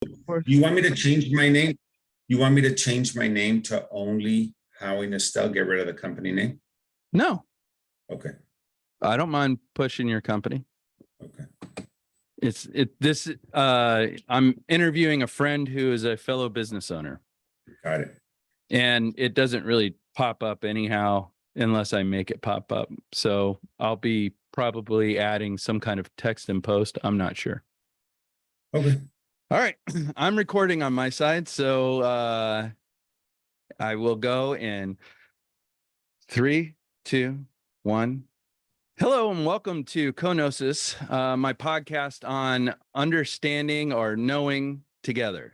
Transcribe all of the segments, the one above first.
You want me to change my name? You want me to change my name to only Howie Nestel? Get rid of the company name? No, Okay. I don't mind pushing your company. Okay. I'm interviewing a friend who is a fellow business owner, Got it. and it doesn't really pop up anyhow unless I make it pop up. So I'll be probably adding some kind of text and post. I'm not sure. Okay. All right. I'm recording on my side. So I will go in 3, 2, 1. Hello and welcome to Co-Gnosis, my podcast on understanding or knowing together.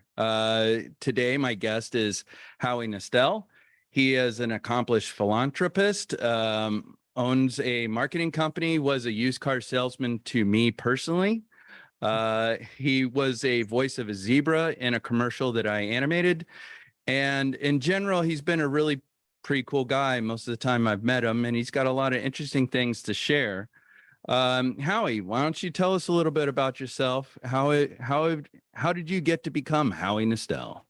Today, my guest is Howie Nestel. He is an accomplished philanthropist, owns a marketing company, was a used car salesman to me personally. He was a voice of a zebra in a commercial that I animated. And in general, he's been a really pretty cool guy most of the time I've met him, and he's got a lot of interesting things to share. Howie, why don't you tell us a little bit about yourself? How did you get to become Howie Nestel?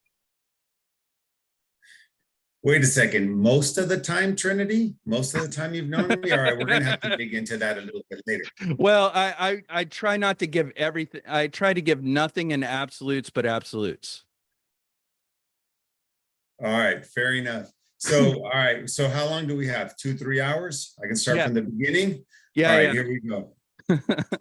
Wait a second. Most of the time, Trinity? Most of the time you've known me? All right, we're gonna have to dig into that a little bit later. Well, I try not to give everything. I try to give nothing in absolutes, but absolutes. All right, fair enough. So, all right. So how long do we have? 2, 3 hours? I can start from the beginning. Yeah. All right, here we go.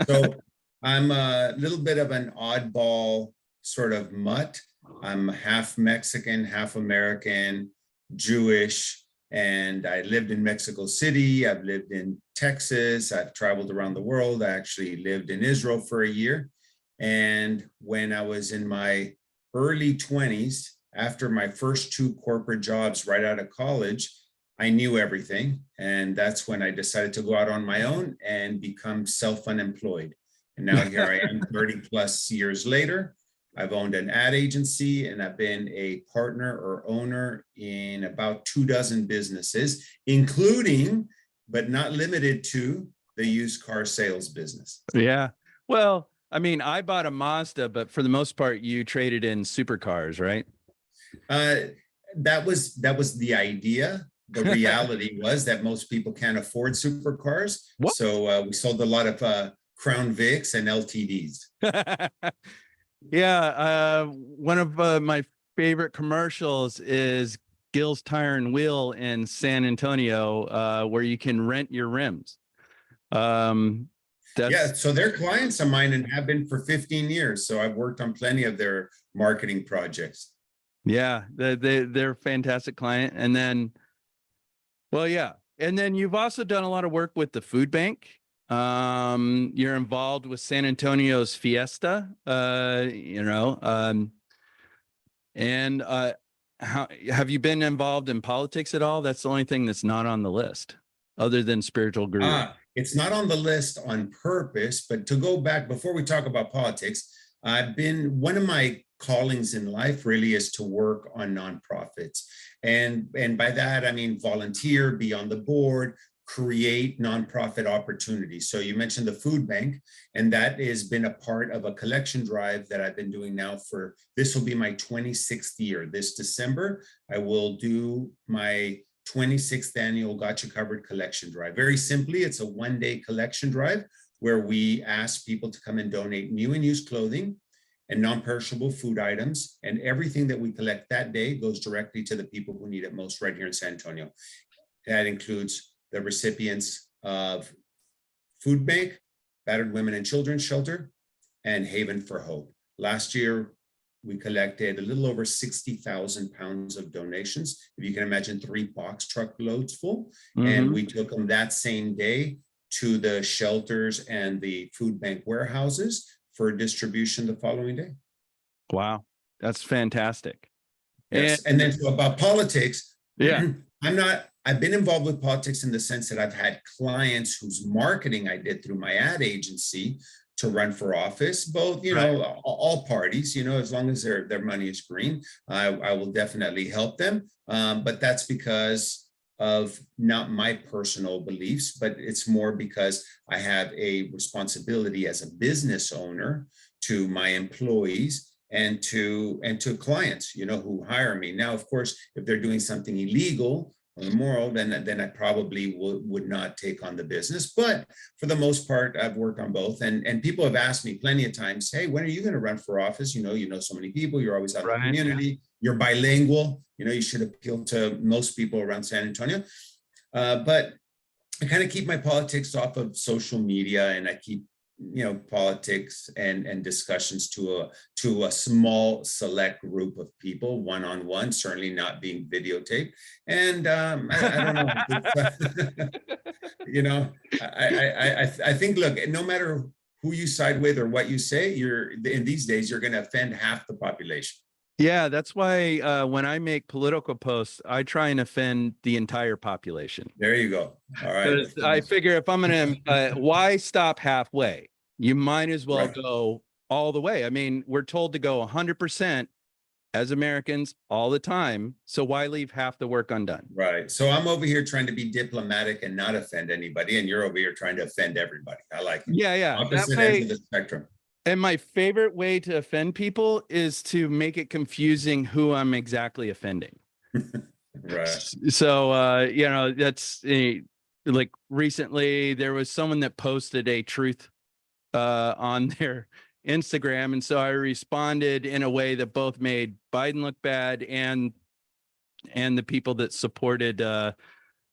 So I'm a little bit of an oddball sort of mutt. I'm half Mexican, half American, Jewish, and I lived in Mexico City. I've lived in Texas. I've traveled around the world. I actually lived in Israel for a year. And when I was in my early 20s, after my first 2 corporate jobs right out of college, I knew everything. And that's when I decided to go out on my own and become self-unemployed. And now here I am 30 plus years later. I've owned an ad agency and I've been a partner or owner in about 24 businesses, including, but not limited to, the used car sales business. Yeah. Well, I mean, I bought a Mazda, but for the most part, you traded in supercars, right? That was the idea. The reality was that most people can't afford supercars. What? So we sold a lot of Crown Vics and LTDs. Yeah. One of my favorite commercials is Gill's Tire and Wheel in San Antonio, where you can rent your rims. Yeah, so they're clients of mine and have been for 15 years. So I've worked on plenty of their marketing projects. Yeah, they're a fantastic client. And then, well, yeah. And then you've also done a lot of work with the food bank. You're involved with San Antonio's Fiesta, and how have you been involved in politics at all? That's the only thing that's not on the list other than spiritual guru. It's not on the list on purpose, but to go back before we talk about politics, one of my callings in life really is to work on nonprofits. And by that, I mean, volunteer, be on the board, create nonprofit opportunities. So you mentioned the food bank, and that has been a part of a collection drive that I've been doing now this will be my 26th year. This December, I will do my 26th annual Gotcha Covered collection drive. Very simply, it's a one-day collection drive where we ask people to come and donate new and used clothing and non-perishable food items, and everything that we collect that day goes directly to the people who need it most right here in San Antonio. That includes the recipients of Food Bank, Battered Women and Children's Shelter, and Haven for Hope. Last year, we collected a little over 60,000 pounds of donations. If you can imagine, 3 box truckloads full. Mm-hmm. And we took them that same day to the shelters and the food bank warehouses for distribution the following day. Wow, that's fantastic. Yes, and then so about politics. Yeah, I've been involved with politics in the sense that I've had clients whose marketing I did through my ad agency to run for office, both, all parties, as long as their money is green, I will definitely help them. But that's because of not my personal beliefs, but it's more because I have a responsibility as a business owner to my employees to clients, who hire me. Now, of course, if they're doing something illegal or immoral, then I probably would not take on the business. But for the most part, I've worked on both. And people have asked me plenty of times, hey, when are you going to run for office? You know so many people, you're always out in the community, you're bilingual, you should appeal to most people around San Antonio. But I kind of keep my politics off of social media, and I keep politics and discussions to a small select group of people, one-on-one, certainly not being videotaped. And I don't know. I think, look, no matter who you side with or what you say, in these days you're going to offend half the population. Yeah, that's why when I make political posts, I try and offend the entire population. There you go. All right. I figure if I'm going to, why stop halfway? You might as well go all the way. I mean, we're told to go 100% as Americans all the time. So why leave half the work undone? Right. So I'm over here trying to be diplomatic and not offend anybody, and you're over here trying to offend everybody. I like it. Yeah. Opposite ends of the spectrum. And my favorite way to offend people is to make it confusing who I'm exactly offending. Right. So, that's like recently there was someone that posted a truth on their Instagram. And so I responded in a way that both made Biden look bad and the people that supported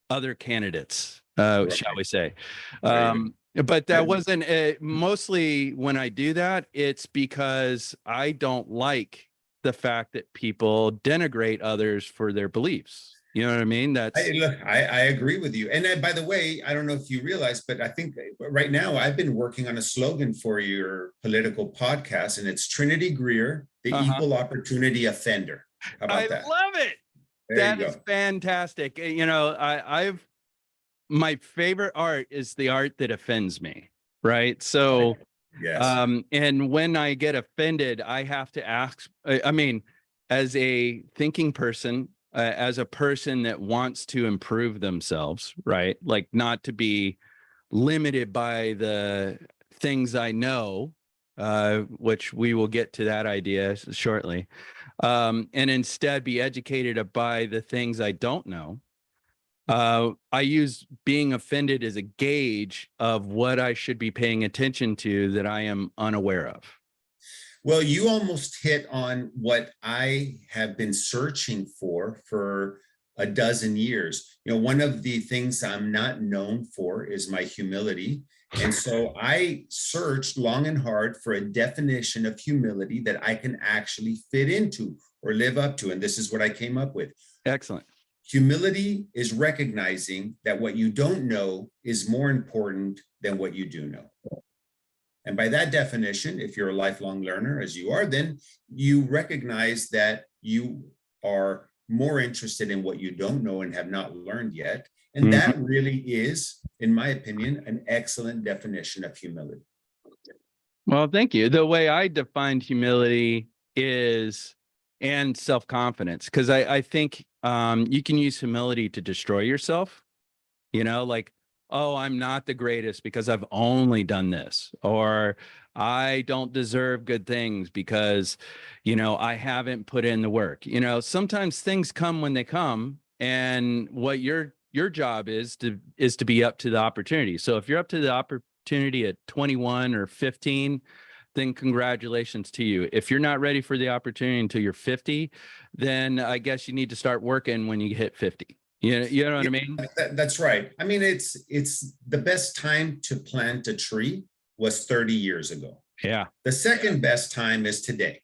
other candidates, shall we say. But that wasn't mostly when I do that, it's because I don't like the fact that people denigrate others for their beliefs. You know what I mean? I agree with you. And by the way, I don't know if you realize, but I think right now I've been working on a slogan for your political podcast, and it's Trinity Greer, the equal opportunity offender. How about that? I love it. That is fantastic. My favorite art is the art that offends me. Right. So, yes. And when I get offended, I have to ask, I mean, as a thinking person, as a person that wants to improve themselves, right? Like not to be limited by the things I know, which we will get to that idea shortly, and instead be educated by the things I don't know. I use being offended as a gauge of what I should be paying attention to that I am unaware of. Well, you almost hit on what I have been searching for a dozen years. One of the things I'm not known for is my humility. And so I searched long and hard for a definition of humility that I can actually fit into or live up to. And this is what I came up with. Excellent. Humility is recognizing that what you don't know is more important than what you do know. And by that definition, if you're a lifelong learner, as you are, then you recognize that you are more interested in what you don't know and have not learned yet. And that really is, in my opinion, an excellent definition of humility. Well, thank you. The way I defined humility is, and self-confidence, because I think you can use humility to destroy yourself, like, oh, I'm not the greatest because I've only done this, or I don't deserve good things because, I haven't put in the work. Sometimes things come when they come, and what your job is to be up to the opportunity. So if you're up to the opportunity at 21 or 15, then congratulations to you. If you're not ready for the opportunity until you're 50, then I guess you need to start working when you hit 50. You know what I mean? That's right. I mean, it's the best time to plant a tree was 30 years ago. Yeah. The second best time is today.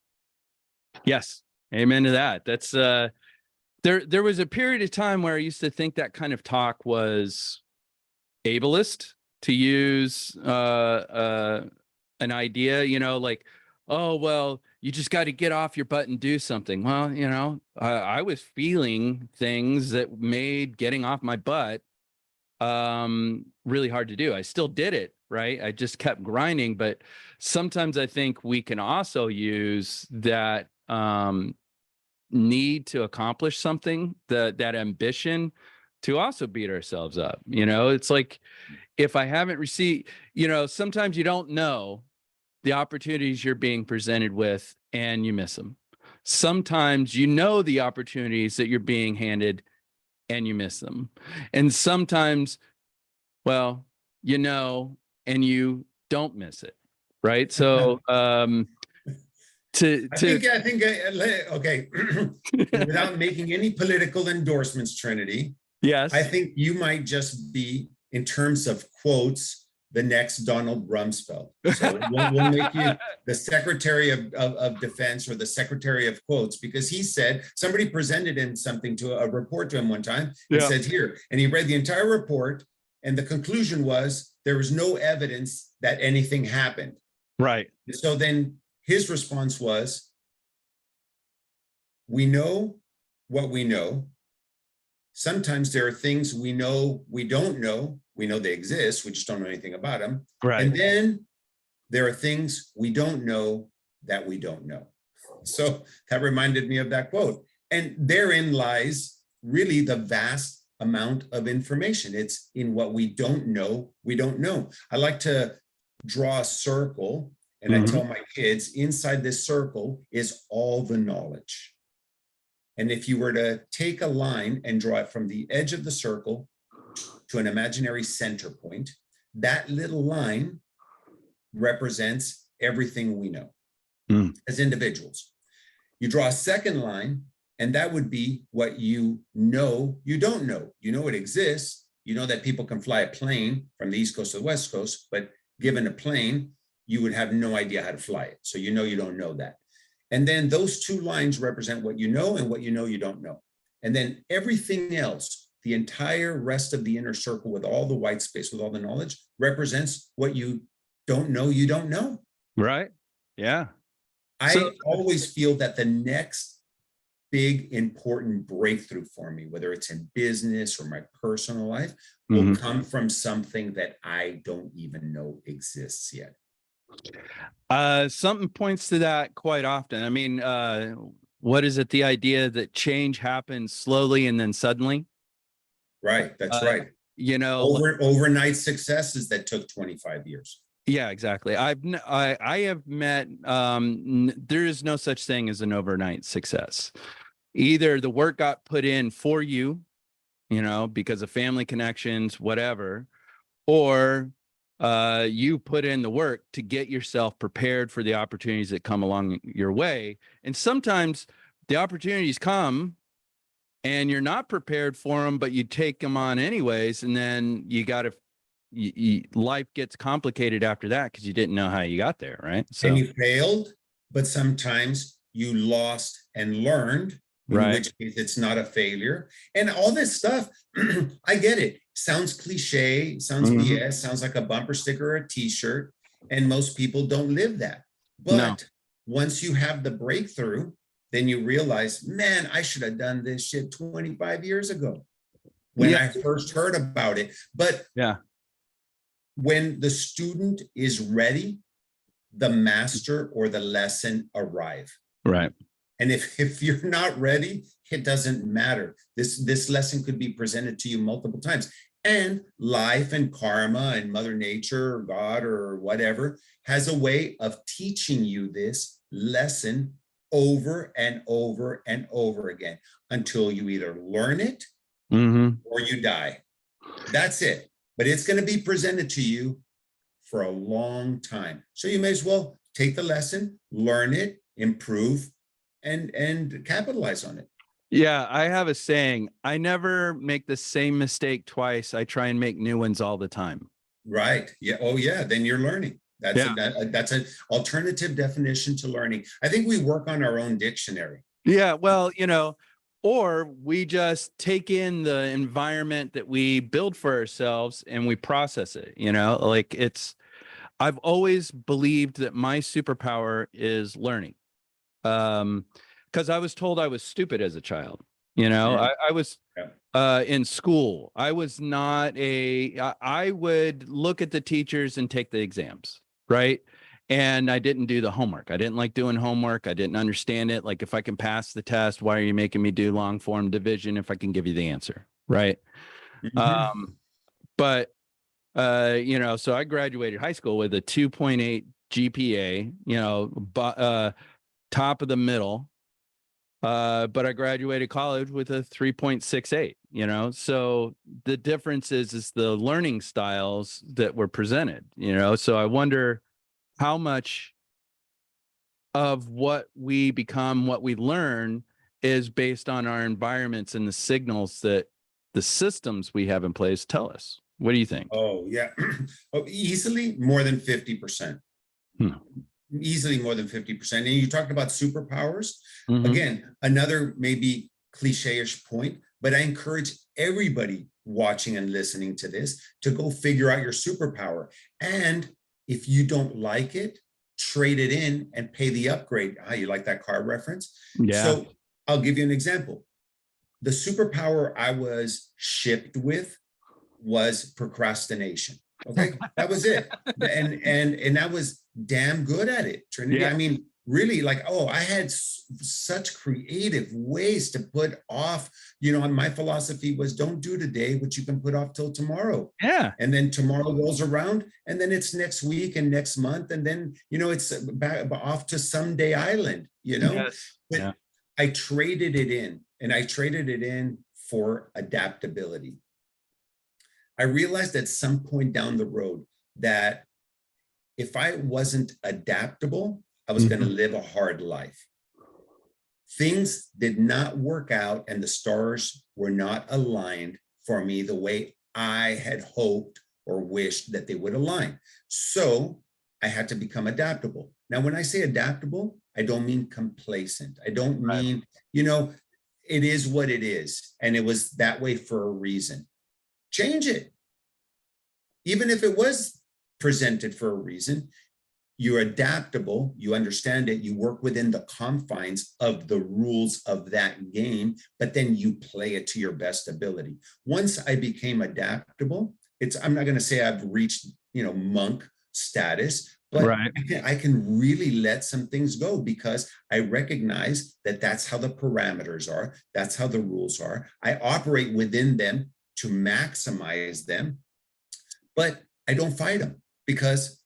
Yes. Amen to that. That's there was a period of time where I used to think that kind of talk was ableist, to use an idea, like, oh, well, you just got to get off your butt and do something. Well, I was feeling things that made getting off my butt really hard to do. I still did it, right? I just kept grinding. But sometimes I think we can also use that need to accomplish something, that ambition, to also beat ourselves up. It's like, if I haven't received, sometimes you don't know, the opportunities you're being presented with and you miss them. Sometimes you know the opportunities that you're being handed and you miss them. And sometimes, well, you know, and you don't miss it. Right. So okay. Without making any political endorsements, Trinity, yes, I think you might just be, in terms of quotes, the next Donald Rumsfeld. So we'll make you the Secretary of Defense or the Secretary of Quotes, because he said, somebody presented him something to a report to him one time and said, here, and he read the entire report, and the conclusion was there was no evidence that anything happened. Right. So then his response was, we know what we know. Sometimes there are things we know we don't know. We know they exist, we just don't know anything about them. Right. And then there are things we don't know that we don't know. So that reminded me of that quote. And therein lies really the vast amount of information. It's in what we don't know, we don't know. I like to draw a circle, and I tell my kids, inside this circle is all the knowledge. And if you were to take a line and draw it from the edge of the circle to an imaginary center point, that little line represents everything we know as individuals. You draw a second line, and that would be what you know you don't know. You know it exists. You know that people can fly a plane from the East Coast to the West Coast, but given a plane, you would have no idea how to fly it. So you know you don't know that. And then those two lines represent what you know and what you know you don't know. And then everything else, the entire rest of the inner circle with all the white space, with all the knowledge, represents what you don't know you don't know. Right. Yeah. I always feel that the next big important breakthrough for me, whether it's in business or my personal life, will come from something that I don't even know exists yet. Something points to that quite often. I mean, what is it? The idea that change happens slowly and then suddenly. Right. That's right. You know, overnight successes that took 25 years. Yeah, exactly. I have met, there is no such thing as an overnight success. Either the work got put in for you, you know, because of family connections, whatever, or you put in the work to get yourself prepared for the opportunities that come along your way. And sometimes the opportunities come and you're not prepared for them, but you take them on anyways. And then you got to, life gets complicated after that because you didn't know how you got there, right? So, and you failed, but sometimes you lost and learned, in which case it's not a failure. And all this stuff, I get it. Sounds cliche, sounds BS, sounds like a bumper sticker or a t-shirt, and most people don't live that. But once you have the breakthrough, then you realize, man, I should have done this shit 25 years ago when I first heard about it. But when the student is ready, the master or the lesson arrive. Right. And if you're not ready, it doesn't matter. This lesson could be presented to you multiple times. And life and karma and Mother Nature or God or whatever has a way of teaching you this lesson over and over and over again until you either learn it or you die. That's it. But it's going to be presented to you for a long time. So you may as well take the lesson, learn it, improve, and capitalize on it. Yeah, I have a saying, I never make the same mistake twice. I try and make new ones all the time. Right. Yeah. Oh, yeah. Then you're learning. That's an alternative definition to learning. I think we work on our own dictionary. Yeah. Well, you know, or we just take in the environment that we build for ourselves and we process it, you know, like I've always believed that my superpower is learning. Because I was told I was stupid as a child. You know, I was in school. I was not I would look at the teachers and take the exams, right? And I didn't do the homework. I didn't like doing homework. I didn't understand it. Like, if I can pass the test, why are you making me do long form division if I can give you the answer, right? But you know, so I graduated high school with a 2.8 GPA, top of the middle. But I graduated college with a 3.68, so the difference is the learning styles that were presented, so I wonder how much of what we become, what we learn, is based on our environments and the signals that the systems we have in place tell us. What do you think? Oh, yeah. Easily more than 50%. Easily more than 50%. And you talked about superpowers. Again, another maybe cliche-ish point, but I encourage everybody watching and listening to this to go figure out your superpower. And if you don't like it, trade it in and pay the upgrade. You like that car reference? Yeah. So I'll give you an example. The superpower I was shipped with was procrastination. Okay, that was it. And I was damn good at it, Trinity. Yeah. I mean, really, I had such creative ways to put off, and my philosophy was don't do today what you can put off till tomorrow. Yeah. And then tomorrow rolls around and then it's next week and next month. And then, it's back off to someday island, Yes. But yeah. I traded it in, and I traded it in for adaptability. I realized at some point down the road that if I wasn't adaptable, I was going to live a hard life. Things did not work out and the stars were not aligned for me the way I had hoped or wished that they would align. So I had to become adaptable. Now, when I say adaptable, I don't mean complacent. I don't mean, it is what it is. And it was that way for a reason. Change it. Even if it was presented for a reason, you're adaptable, you understand it, you work within the confines of the rules of that game, but then you play it to your best ability. Once I became adaptable, I'm not going to say I've reached, monk status, but right. I can really let some things go because I recognize that that's how the parameters are. That's how the rules are. I operate within them to maximize them, but I don't fight them because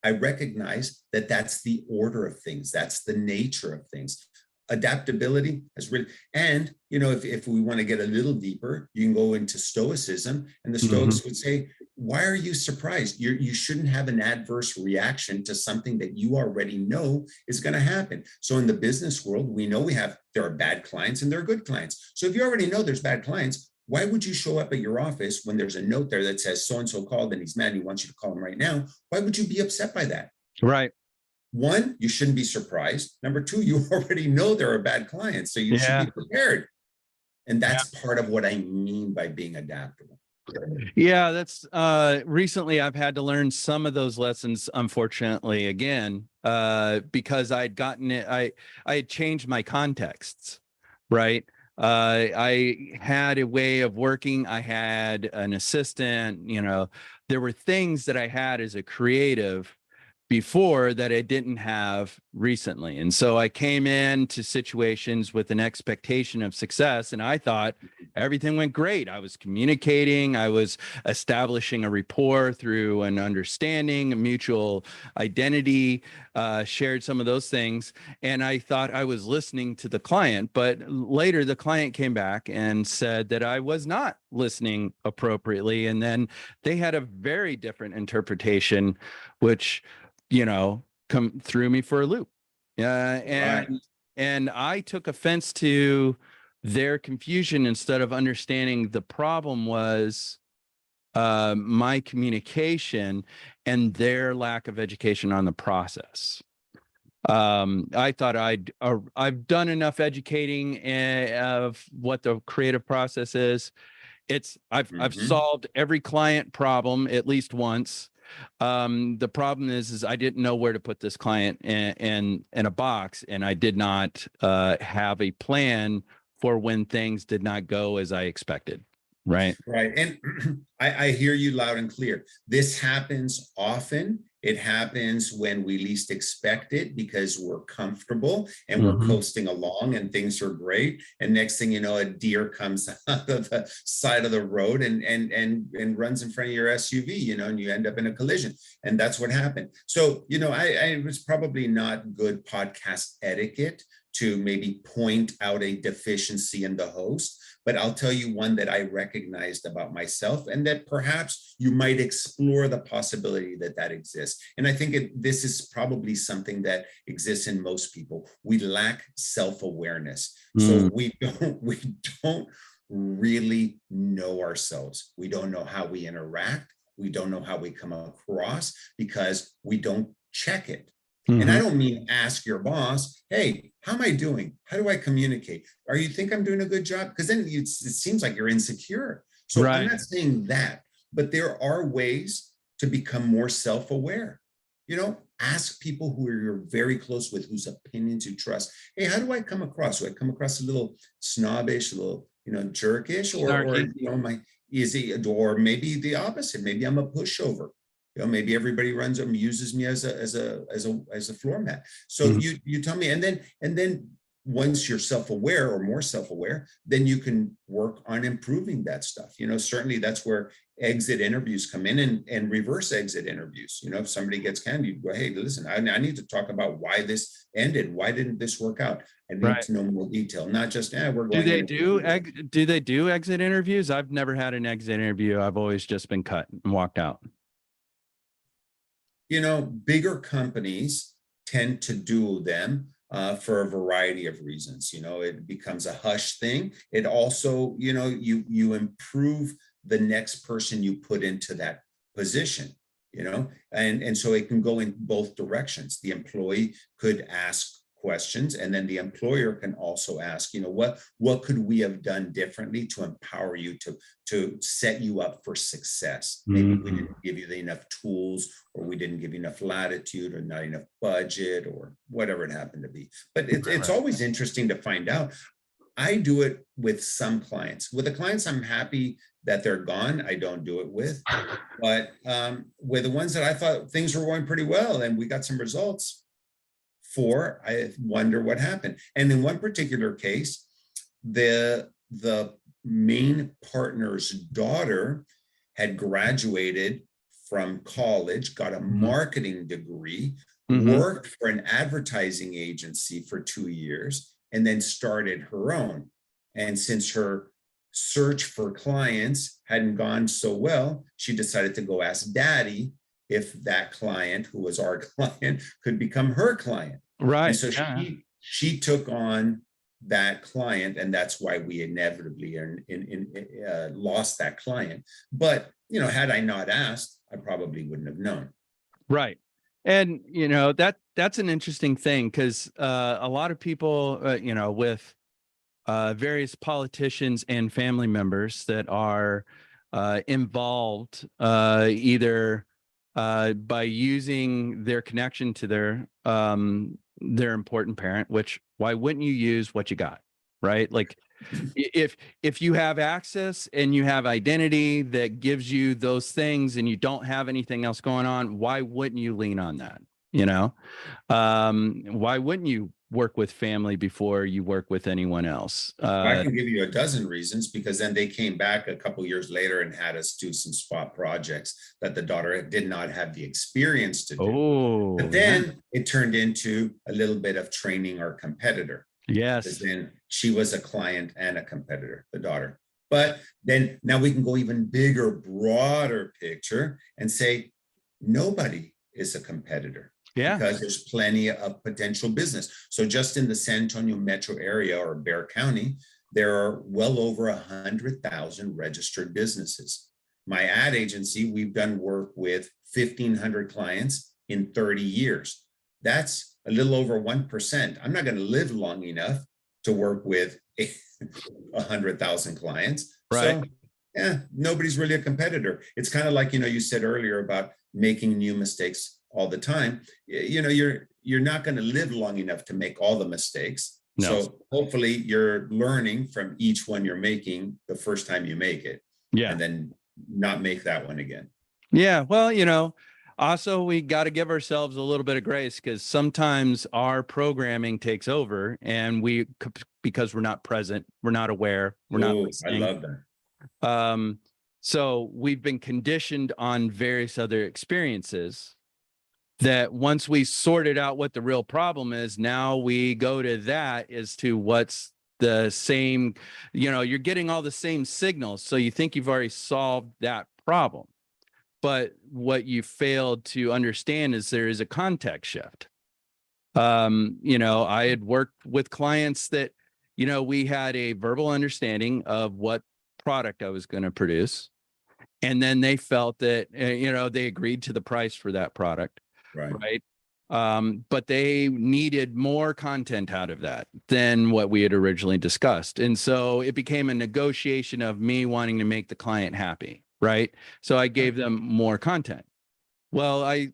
I recognize that that's the order of things. That's the nature of things. Adaptability is really, and if we want to get a little deeper, you can go into stoicism, and the Stoics would say, why are you surprised? You shouldn't have an adverse reaction to something that you already know is going to happen. So in the business world, we know there are bad clients and there are good clients. So if you already know there's bad clients, why would you show up at your office when there's a note there that says so-and-so called and he's mad and he wants you to call him right now? Why would you be upset by that? Right. One, you shouldn't be surprised. Number two, you already know there are bad clients, so you should be prepared. And that's part of what I mean by being adaptable. Yeah, that's recently I've had to learn some of those lessons, unfortunately, again, because I'd gotten it, I had changed my contexts, right? I had a way of working. I had an assistant, there were things that I had as a creative before that I didn't have recently. And so I came into situations with an expectation of success, and I thought everything went great. I was communicating, I was establishing a rapport through an understanding, a mutual identity, shared some of those things. And I thought I was listening to the client, but later the client came back and said that I was not listening appropriately. And then they had a very different interpretation, which threw me for a loop. And I took offense to their confusion instead of understanding the problem was my communication and their lack of education on the process. I thought I've done enough educating of what the creative process is. I've solved every client problem at least once. The problem is I didn't know where to put this client in a box, and I did not have a plan for when things did not go as I expected. Right. And I hear you loud and clear. This happens often. It happens when we least expect it because we're comfortable and we're Mhm. coasting along and things are great. And next thing you know, a deer comes out of the side of the road and runs in front of your SUV, you know, and you end up in a collision. And that's what happened. So, you know, I was probably not good podcast etiquette to maybe point out a deficiency in the host. But I'll tell you one that I recognized about myself, and that perhaps you might explore the possibility that that exists. And I think this is probably something that exists in most people. We lack self-awareness. So we don't really know ourselves. We don't know how we interact. We don't know how we come across because we don't check it. And I don't mean ask your boss, hey, how am I doing? How do I communicate? Or you think I'm doing a good job? Because then it seems like you're insecure. So I'm not saying that, but there are ways to become more self-aware. You know, ask people who you're very close with, whose opinions you trust. Hey, how do I come across? Do I come across a little snobbish, a little, you know, jerkish, or you know, or maybe the opposite. Maybe I'm a pushover. You know, maybe everybody uses me as a floor mat. So you tell me, and then once you're self-aware or more self-aware, then you can work on improving that stuff. You know, certainly that's where exit interviews come in, and reverse exit interviews. You know, if somebody gets canned, you go, hey, listen, I need to talk about why this ended. Why didn't this work out? I need to know more detail, not just, we're going. Do they do exit interviews? I've never had an exit interview. I've always just been cut and walked out. You know, bigger companies tend to do them for a variety of reasons. You know, it becomes a hush thing. It also, you know, you improve the next person you put into that position, you know, and so it can go in both directions. The employee could ask questions, and then the employer can also ask, you know, what could we have done differently to empower you to set you up for success? Maybe we didn't give you enough tools, or we didn't give you enough latitude, or not enough budget, or whatever it happened to be. But it's always interesting to find out. I do it with some clients. With the clients I'm happy that they're gone, I don't do it with. But with the ones that I thought things were going pretty well and we got some results for, I wonder what happened. And in one particular case, the main partner's daughter had graduated from college, got a marketing degree, worked for an advertising agency for 2 years, and then started her own. And since her search for clients hadn't gone so well, she decided to go ask daddy if that client, who was our client, could become her client. Right. And so she took on that client, and that's why we inevitably lost that client. But, you know, had I not asked, I probably wouldn't have known. Right. And, you know, that's an interesting thing, because a lot of people, you know, with various politicians and family members that are involved either by using their connection to their important parent, which, why wouldn't you use what you got, right? Like if you have access and you have identity that gives you those things and you don't have anything else going on, why wouldn't you lean on that? You know, why wouldn't you work with family before you work with anyone else? I can give you a dozen reasons, because then they came back a couple years later and had us do some spot projects that the daughter did not have the experience to do. But then it turned into a little bit of training our competitor. Yes. Because then she was a client and a competitor, the daughter. But then now we can go even bigger, broader picture and say nobody is a competitor. Yeah. Because there's plenty of potential business. So just in the San Antonio metro area or Bexar County, there are well over 100,000 registered businesses. My ad agency, we've done work with 1,500 clients in 30 years. That's a little over 1%. I'm not going to live long enough to work with 100,000 clients. Right. So yeah, nobody's really a competitor. It's kind of like, you know, you said earlier about making new mistakes all the time. You know, you're not going to live long enough to make all the mistakes. No. So hopefully you're learning from each one you're making the first time you make it. Yeah. And then not make that one again. Yeah. Well, you know, Also, we got to give ourselves a little bit of grace because sometimes our programming takes over and because we're not present, we're not aware, we're not Oh, I listening. love that. So we've been conditioned on various other experiences that once we sorted out what the real problem is, now we go to that as to what's the same, you're getting all the same signals. So you think you've already solved that problem. But what you failed to understand is there is a context shift. I had worked with clients that, we had a verbal understanding of what product I was going to produce. And then they felt that, they agreed to the price for that product. Right. Right. But they needed more content out of that than what we had originally discussed. And so it became a negotiation of me wanting to make the client happy. Right. So I gave them more content. Well, I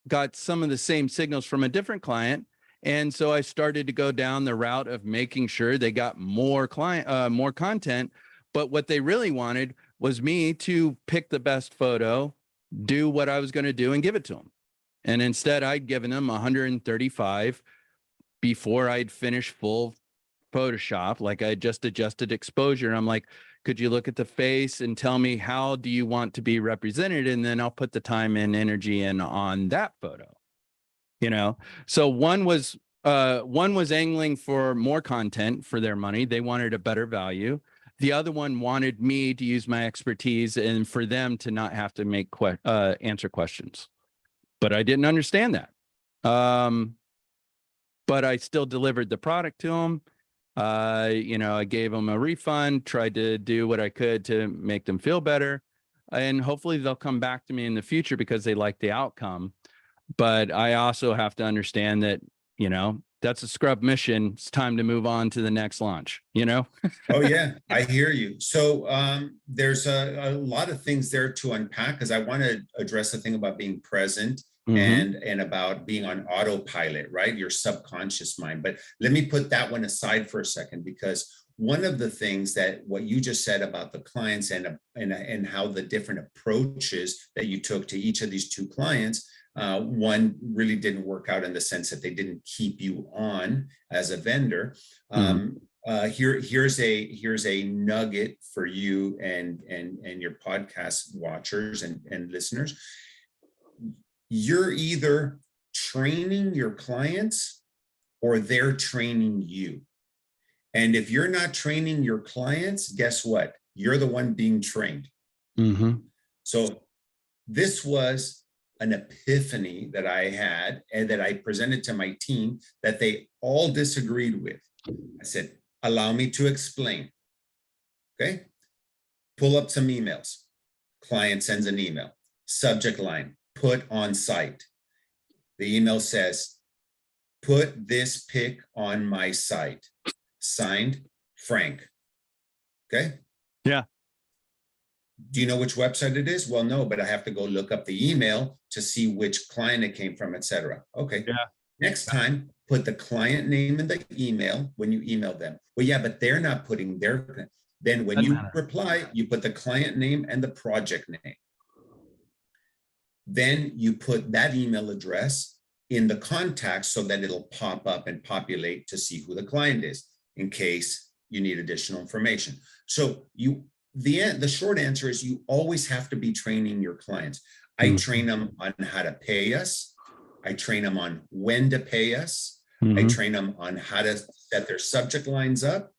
got some of the same signals from a different client. And so I started to go down the route of making sure they got more content. But what they really wanted was me to pick the best photo, do what I was going to do, and give it to them. And instead, I'd given them 135 before I'd finished full Photoshop. Like I just adjusted exposure. I'm like, could you look at the face and tell me how do you want to be represented? And then I'll put the time and energy in on that photo. So one was angling for more content for their money. They wanted a better value. The other one wanted me to use my expertise and for them to not have to answer questions. But I didn't understand that. But I still delivered the product to them. I gave them a refund, tried to do what I could to make them feel better. And hopefully they'll come back to me in the future because they like the outcome. But I also have to understand that, that's a scrub mission. It's time to move on to the next launch, Oh yeah, I hear you. So there's a lot of things there to unpack because I want to address the thing about being present and about being on autopilot, right? Your subconscious mind. But let me put that one aside for a second, because one of the things that what you just said about the clients and how the different approaches that you took to each of these two clients, one really didn't work out in the sense that they didn't keep you on as a vendor. Here's a nugget for you and your podcast watchers and listeners. You're either training your clients or they're training you. And if you're not training your clients, guess what? You're the one being trained. So this was an epiphany that I had and that I presented to my team that they all disagreed with. I said, allow me to explain. Okay. Pull up some emails. Client sends an email. Subject line, put on site. The email says, put this pic on my site. Signed, Frank. Okay. Yeah. Do you know which website it is? Well, no, but I have to go look up the email to see which client it came from, etc. Okay. Yeah. Next time, put the client name in the email when you email them. Well, yeah, but they're not putting their, then when you reply, you put the client name and the project name. Then you put that email address in the contacts so that it'll pop up and populate to see who the client is in case you need additional information. So the short answer is you always have to be training your clients. I train them on how to pay us. I train them on when to pay us. I train them on how to set their subject lines up.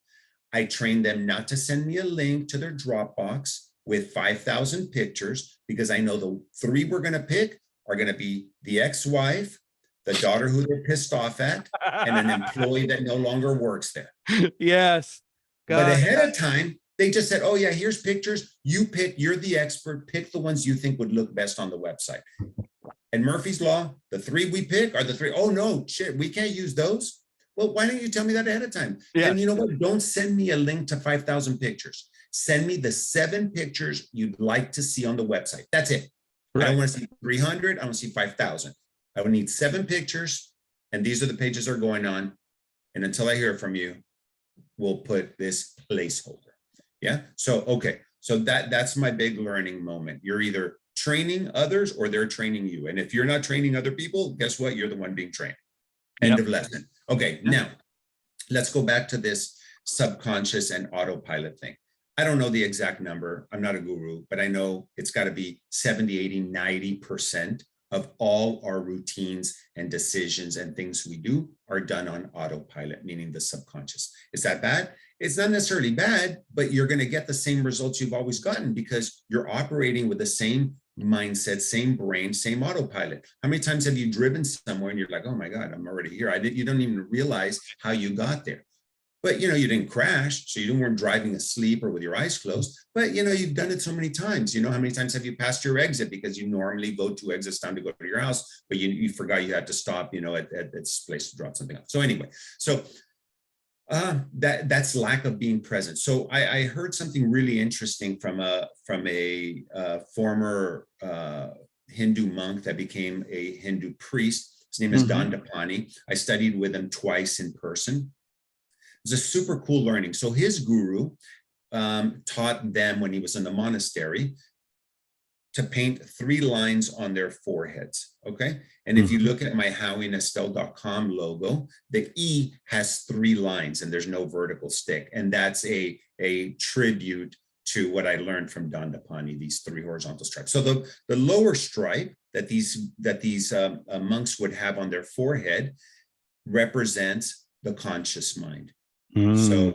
I train them not to send me a link to their Dropbox with 5,000 pictures, because I know the 3 we're going to pick are going to be the ex-wife, the daughter who they're pissed off at, and an employee that no longer works there. Yes. God. But ahead of time, they just said, oh yeah, here's pictures. You pick, you're the expert, pick the ones you think would look best on the website. And Murphy's Law, the 3 we pick are the 3. Oh no, shit, we can't use those. Well, why don't you tell me that ahead of time? Yeah. And you know what? Don't send me a link to 5,000 pictures. Send me the 7 pictures you'd like to see on the website. That's it. Right. I don't want to see 300. I want to see 5,000. I would need 7 pictures. And these are the pages they're going on. And until I hear from you, we'll put this placeholder. Yeah. So, okay. So that's my big learning moment. You're either training others or they're training you. And if you're not training other people, guess what? You're the one being trained. End of lesson. Okay, now let's go back to this subconscious and autopilot thing. I don't know the exact number. I'm not a guru, but I know it's got to be 70, 80, 90% of all our routines and decisions and things we do are done on autopilot, meaning the subconscious. Is that bad? It's not necessarily bad, but you're going to get the same results you've always gotten because you're operating with the same mindset, same brain, same autopilot. How many times have you driven somewhere and you're like, oh my God, I'm already here. You don't even realize how you got there. But, you didn't crash, so you weren't driving asleep or with your eyes closed. But, you've done it so many times. How many times have you passed your exit because you normally go 2 exits down to go to your house, but you forgot you had to stop, at this place to drop something off. So anyway, that's lack of being present. So I heard something really interesting from a former Hindu monk that became a Hindu priest. His name is Dandapani. I studied with him twice in person. It was a super cool learning. So his guru taught them when he was in the monastery to paint 3 lines on their foreheads, okay? And if you look at my HowieNestel.com logo, the E has 3 lines and there's no vertical stick. And that's a tribute to what I learned from Dandapani, these 3 horizontal stripes. So the lower stripe that these monks would have on their forehead represents the conscious mind. So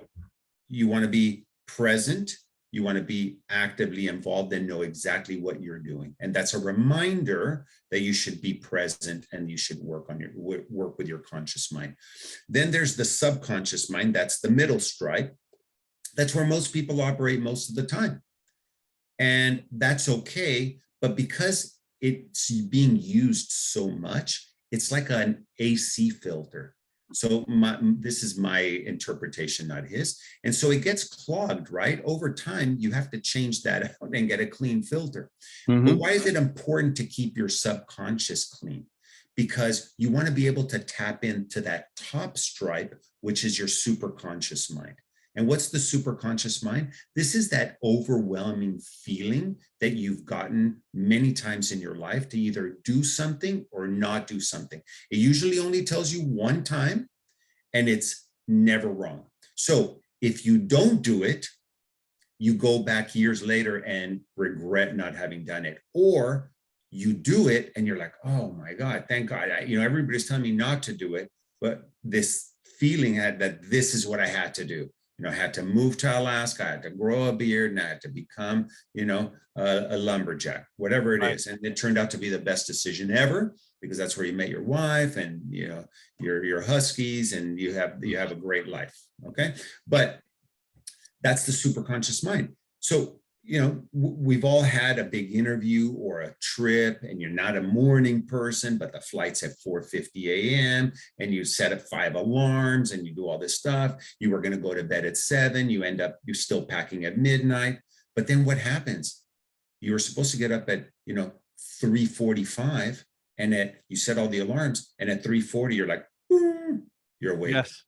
you want to be present, you want to be actively involved and know exactly what you're doing. And that's a reminder that you should be present and you should work with your conscious mind. Then there's the subconscious mind. That's the middle stripe. That's where most people operate most of the time. And that's okay. But because it's being used so much, it's like an AC filter. So this is my interpretation, not his. And so it gets clogged, right? Over time, you have to change that out and get a clean filter. But why is it important to keep your subconscious clean? Because you want to be able to tap into that top stripe, which is your superconscious mind. And what's the superconscious mind? This is that overwhelming feeling that you've gotten many times in your life to either do something or not do something. It usually only tells you one time and it's never wrong. So if you don't do it, you go back years later and regret not having done it. Or you do it and you're like, oh my God, thank God. Everybody's telling me not to do it, but this feeling that this is what I had to do. I had to move to Alaska, I had to grow a beard, and I had to become, a lumberjack, whatever it is. And it turned out to be the best decision ever because that's where you met your wife and, your huskies and you have a great life. Okay. But that's the superconscious mind. So, we've all had a big interview or a trip and you're not a morning person, but the flight's at 4:50 a.m. and you set up 5 alarms and you do all this stuff. You were going to go to bed at 7. You're still packing at midnight. But then what happens? You were supposed to get up at, 3:45 and you set all the alarms and at 3:40, you're like, boom, you're awake. Yes.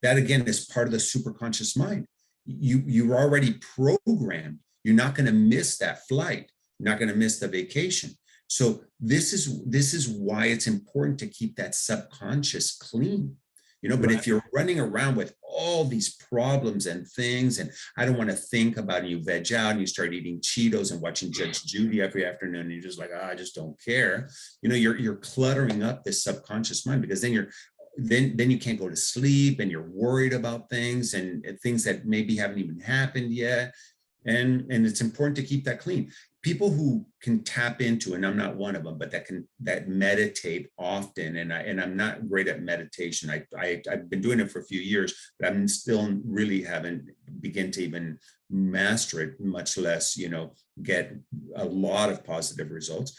That again is part of the superconscious mind. You're already programmed. You're not going to miss that flight. You're not going to miss the vacation. So this is why it's important to keep that subconscious clean. But if you're running around with all these problems and things, and I don't want to think about it, you veg out and you start eating Cheetos and watching Judge Judy every afternoon, and you're just like, I just don't care. You're cluttering up this subconscious mind because then you can't go to sleep and you're worried about things and things that maybe haven't even happened yet. And it's important to keep that clean. People who can tap into, and I'm not one of them, but that meditate often. And I'm not great at meditation. I've been doing it for a few years, but I'm still really haven't begin to even master it, much less, get a lot of positive results.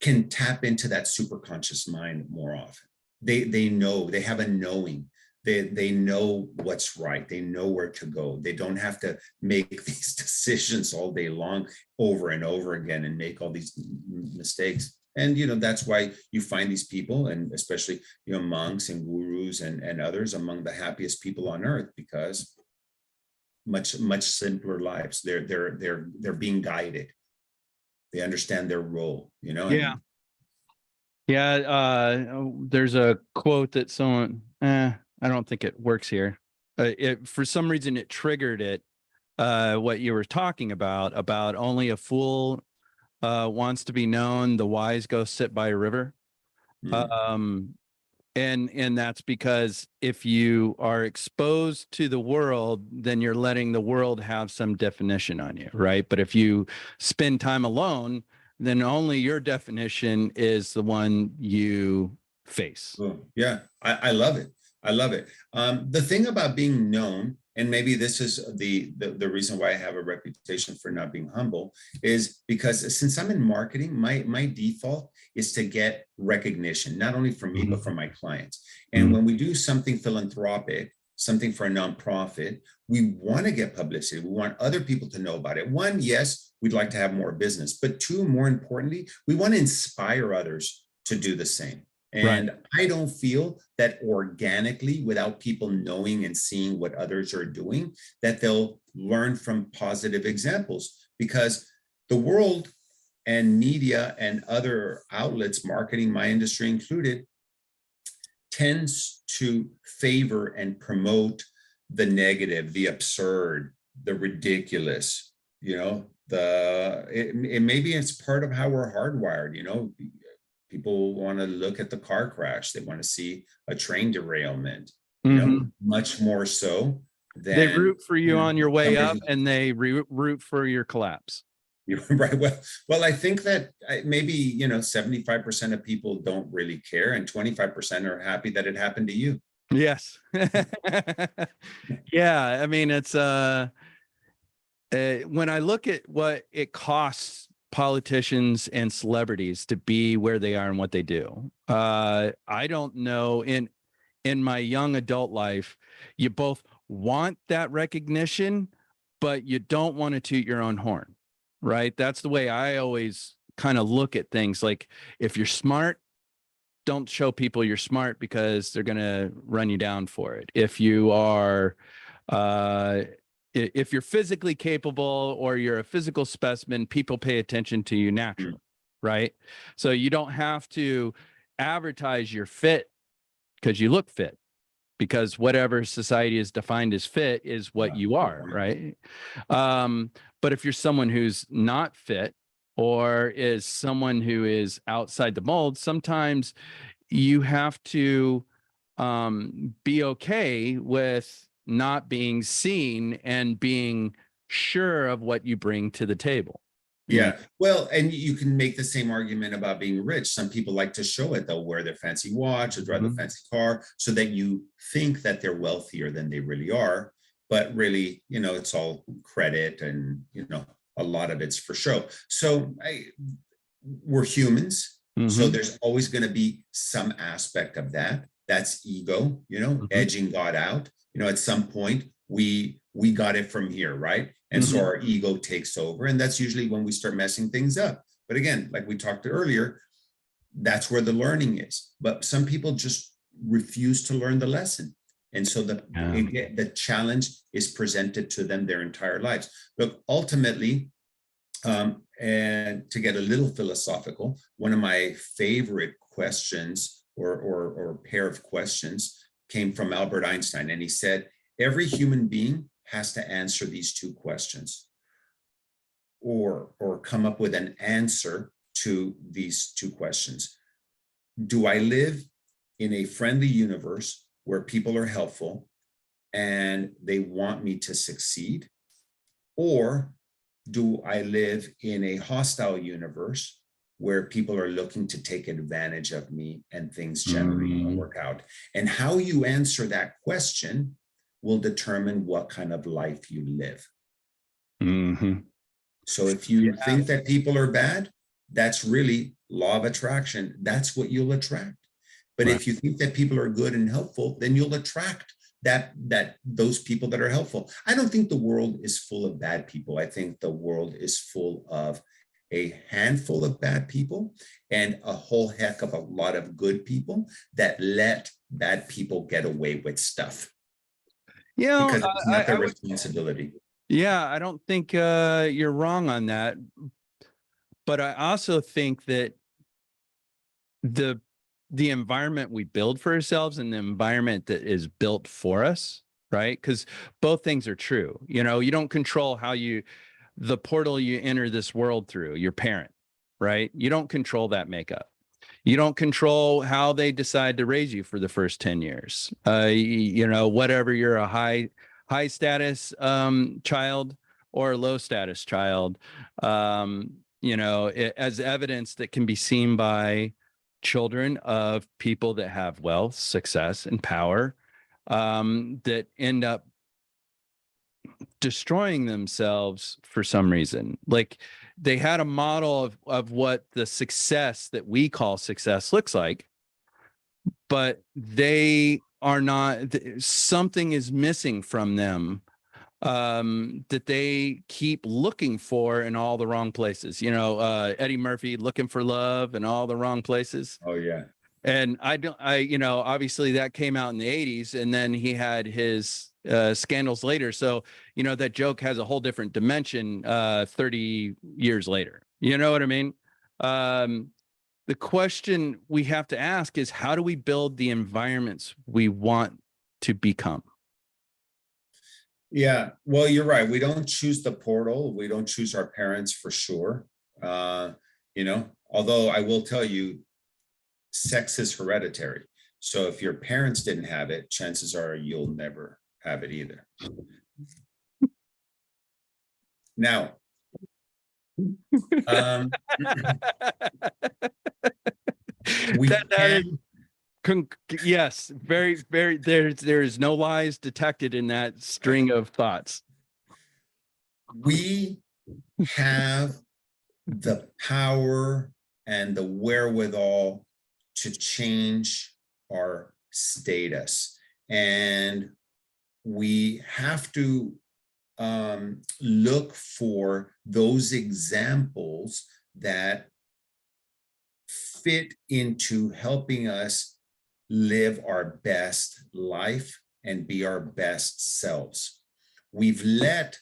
Can tap into that superconscious mind more often. They know, they have a knowing. They know what's right. They know where to go. They don't have to make these decisions all day long over and over again and make all these mistakes. And, that's why you find these people, and especially, monks and gurus and others among the happiest people on earth, because much simpler lives. They're being guided. They understand their role, Yeah. Yeah. There's a quote that someone, I don't think it works here. For some reason, it triggered it. What you were talking about only a fool wants to be known. The wise go sit by a river. Mm. Um, and that's because if you are exposed to the world, then you're letting the world have some definition on you, right? But if you spend time alone, then only your definition is the one you face. Oh, yeah, I love it. I love it. The thing about being known, and maybe this is the reason why I have a reputation for not being humble, is because since I'm in marketing, my default is to get recognition, not only from me, but from my clients. And when we do something philanthropic, something for a nonprofit, we want to get publicity. We want other people to know about it. One, yes, we'd like to have more business, but two, more importantly, we want to inspire others to do the same. And I don't feel that organically, without people knowing and seeing what others are doing, that they'll learn from positive examples, because the world and media and other outlets, marketing, my industry included, tends to favor and promote the negative, the absurd, the ridiculous, maybe it's part of how we're hardwired, people want to look at the car crash. They want to see a train derailment, much more so than they root for you on your way up, and they root for your collapse. You're right. Well, I think that maybe, 75% of people don't really care, and 25% are happy that it happened to you. Yes. Yeah. I mean, it's, when I look at what it costs politicians and celebrities to be where they are and what they do, I don't know, in my young adult life, you both want that recognition, but you don't want to toot your own horn, right? That's the way I always kind of look at things. Like, if you're smart, don't show people you're smart, because they're going to run you down for it. If you are, if you're physically capable or you're a physical specimen, people pay attention to you naturally, right? So you don't have to advertise you're fit because you look fit, because whatever society is defined as fit is what you are, right? But if you're someone who's not fit, or is someone who is outside the mold, sometimes you have to be okay with not being seen and being sure of what you bring to the table. Yeah. Well, and you can make the same argument about being rich. Some people like to show it. They'll wear their fancy watch or drive a fancy car so that you think that they're wealthier than they really are. But really, it's all credit, and, a lot of it's for show. So we're humans. So there's always going to be some aspect of that. That's ego, edging God out. At some point we got it from here, right? And so our ego takes over, and that's usually when we start messing things up. But again, like we talked earlier, that's where the learning is. But some people just refuse to learn the lesson. And so the challenge is presented to them their entire lives. Look, ultimately, and to get a little philosophical, one of my favorite questions or pair of questions came from Albert Einstein. And he said, every human being has to answer these two questions, or come up with an answer to these two questions. Do I live in a friendly universe where people are helpful and they want me to succeed? Or do I live in a hostile universe where people are looking to take advantage of me and things generally don't work out? And how you answer that question will determine what kind of life you live. So if you think that people are bad, that's really law of attraction. That's what you'll attract. But if you think that people are good and helpful, then you'll attract those people that are helpful. I don't think the world is full of bad people. I think the world is full of a handful of bad people and a whole heck of a lot of good people that let bad people get away with stuff. Because it's not their responsibility. Yeah, I don't think you're wrong on that. But I also think that the environment we build for ourselves and the environment that is built for us, right? Because both things are true. You know, you don't control the portal you enter this world through, your parent, right? You don't control that makeup. You don't control how they decide to raise you for the first 10 years. You know, whatever, you're a high status child or a low status child, you know, as evidence that can be seen by children of people that have wealth, success, and power, that end up destroying themselves for some reason. Like, they had a model of what the success that we call success looks like, but they are not, something is missing from them, that they keep looking for in all the wrong places. You know, Eddie Murphy, looking for love in all the wrong places. Oh yeah. And you know, obviously that came out in the 80s, and then he had his scandals later. So, you know, that joke has a whole different dimension 30 years later. You know what I mean? The question we have to ask is, how do we build the environments we want to become? Yeah, well, you're right. We don't choose the portal. We don't choose our parents for sure. You know, although I will tell you, sex is hereditary. So if your parents didn't have it, chances are you'll never have it either. Now, we can. Yes, very. There's no lies detected in that string of thoughts. We have the power and the wherewithal to change our status, and we have to look for those examples that fit into helping us live our best life and be our best selves. We've let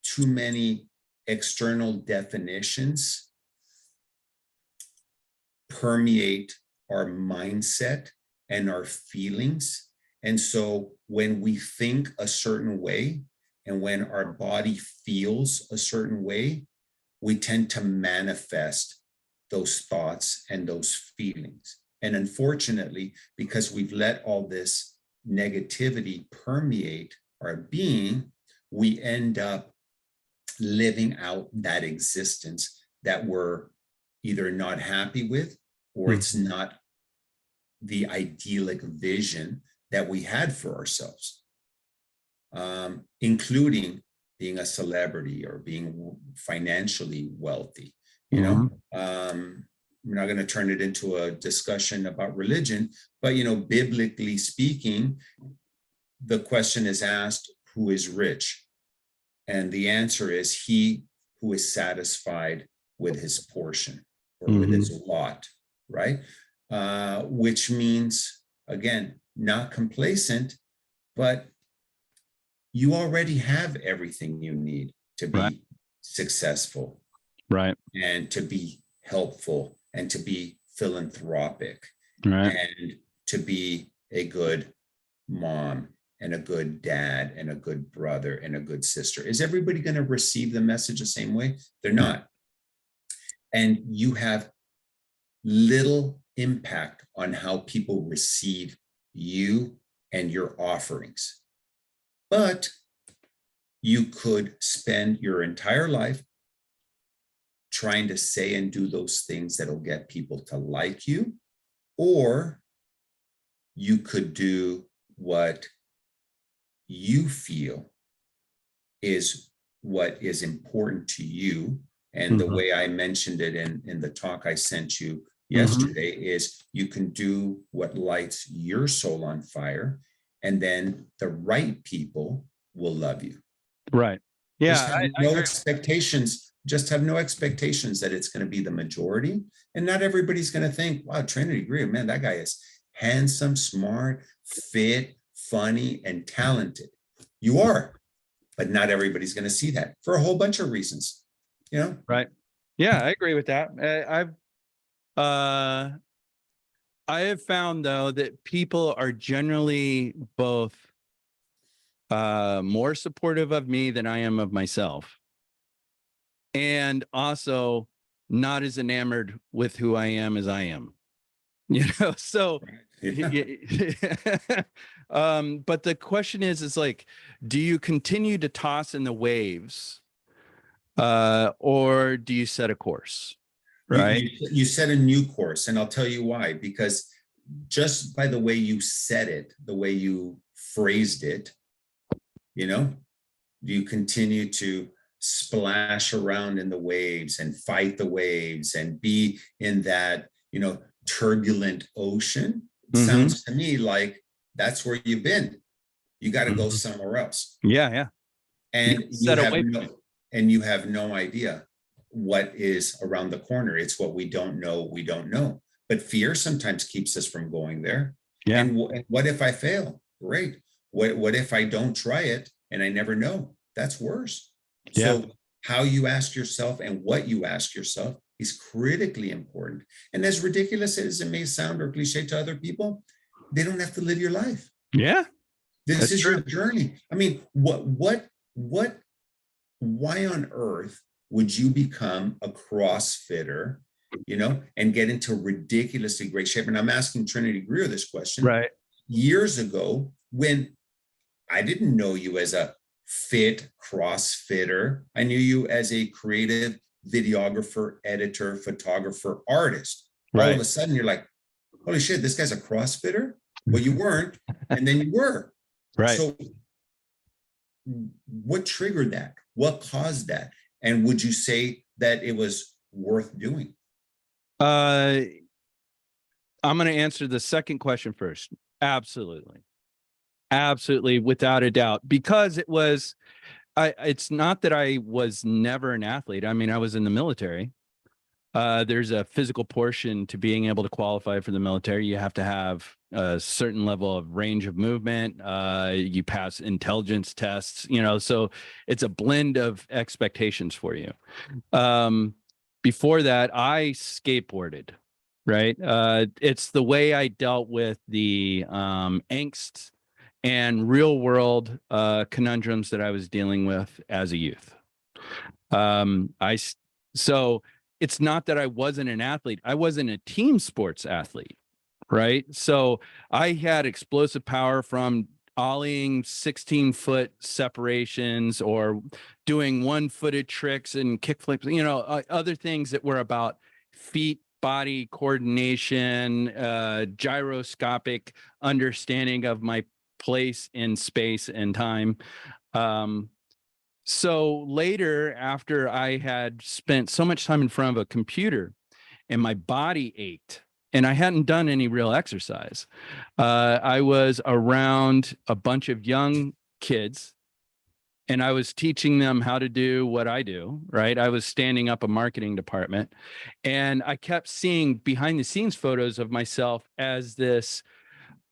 too many external definitions permeate our mindset and our feelings. And so when we think a certain way and when our body feels a certain way, we tend to manifest those thoughts and those feelings. And unfortunately, because we've let all this negativity permeate our being, we end up living out that existence that we're either not happy with, or it's not the idyllic vision that we had for ourselves, including being a celebrity or being financially wealthy. You know, we're not going to turn it into a discussion about religion, but, you know, biblically speaking, the question is asked, who is rich? And the answer is he who is satisfied with his portion or with his lot, right? Which means, again, not complacent, but you already have everything you need to be successful, right, and to be helpful, and to be philanthropic, right, and to be a good mom and a good dad and a good brother and a good sister. Is everybody going to receive the message the same way? They're not. And you have little impact on how people receive you and your offerings. But you could spend your entire life trying to say and do those things that'll get people to like you, or you could do what you feel is what is important to you. And the way I mentioned it in the talk I sent you yesterday is you can do what lights your soul on fire, and then the right people will love you. Right. Yeah. Just have no expectations. Just have no expectations that it's going to be the majority. And not everybody's going to think, wow, Trinity Greer, man, that guy is handsome, smart, fit, funny, and talented. You are, but not everybody's going to see that for a whole bunch of reasons, you know? Right. Yeah, I agree with that. Uh, I have found though that people are generally both more supportive of me than I am of myself, and also not as enamored with who I am as I am. So Right. but the question is like, do you continue to toss in the waves, or do you set a course? You, Right. you set a new course, and I'll tell you why. Because just by the way you said it, the way you phrased it, you know, you continue to splash around in the waves and fight the waves and be in that, turbulent ocean. It Mm-hmm. sounds to me like that's where you've been. You got to go Mm-hmm. somewhere else. Yeah, yeah. You And you set a have way. no idea what is around the corner. It's what we don't know. But fear sometimes keeps us from going there. Yeah, And what if I fail? Great. What if I don't try it and I never know? That's worse. yeah, So how you ask yourself and what you ask yourself is critically important. And as ridiculous as it may sound or cliche to other people, they don't have to live your life. yeah. This That's is true. your journey. I mean, what, why on earth would you become a CrossFitter, and get into ridiculously great shape? And I'm asking Trinity Greer this question Right. years ago when I didn't know you as a fit CrossFitter. I knew you as a creative videographer, editor, photographer, artist. All of Right. a sudden, you're like, holy shit, this guy's a CrossFitter? Well, you weren't, and then you were. Right. So what triggered that? What caused that? And would you say that it was worth doing? Uh, I'm going to answer the second question first. Absolutely. Absolutely, without a doubt, because it's not that I was never an athlete. I mean, I was in the military. There's a physical portion to being able to qualify for the military. You have to have a certain level of range of movement. You pass intelligence tests, so it's a blend of expectations for you. Um, Before that, I skateboarded, right? It's the way I dealt with the angst and real world conundrums that I was dealing with as a youth. Um, I s- so it's not that I wasn't an athlete. I wasn't a team sports athlete, right? So I had explosive power from ollieing 16-foot separations or doing one-footed tricks and kick flips, other things that were about feet, body coordination, gyroscopic understanding of my place in space and time. Um, so later, after I had spent so much time in front of a computer and my body ached and I hadn't done any real exercise, I was around a bunch of young kids and I was teaching them how to do what I do, right? I was standing up a marketing department and I kept seeing behind the scenes photos of myself as this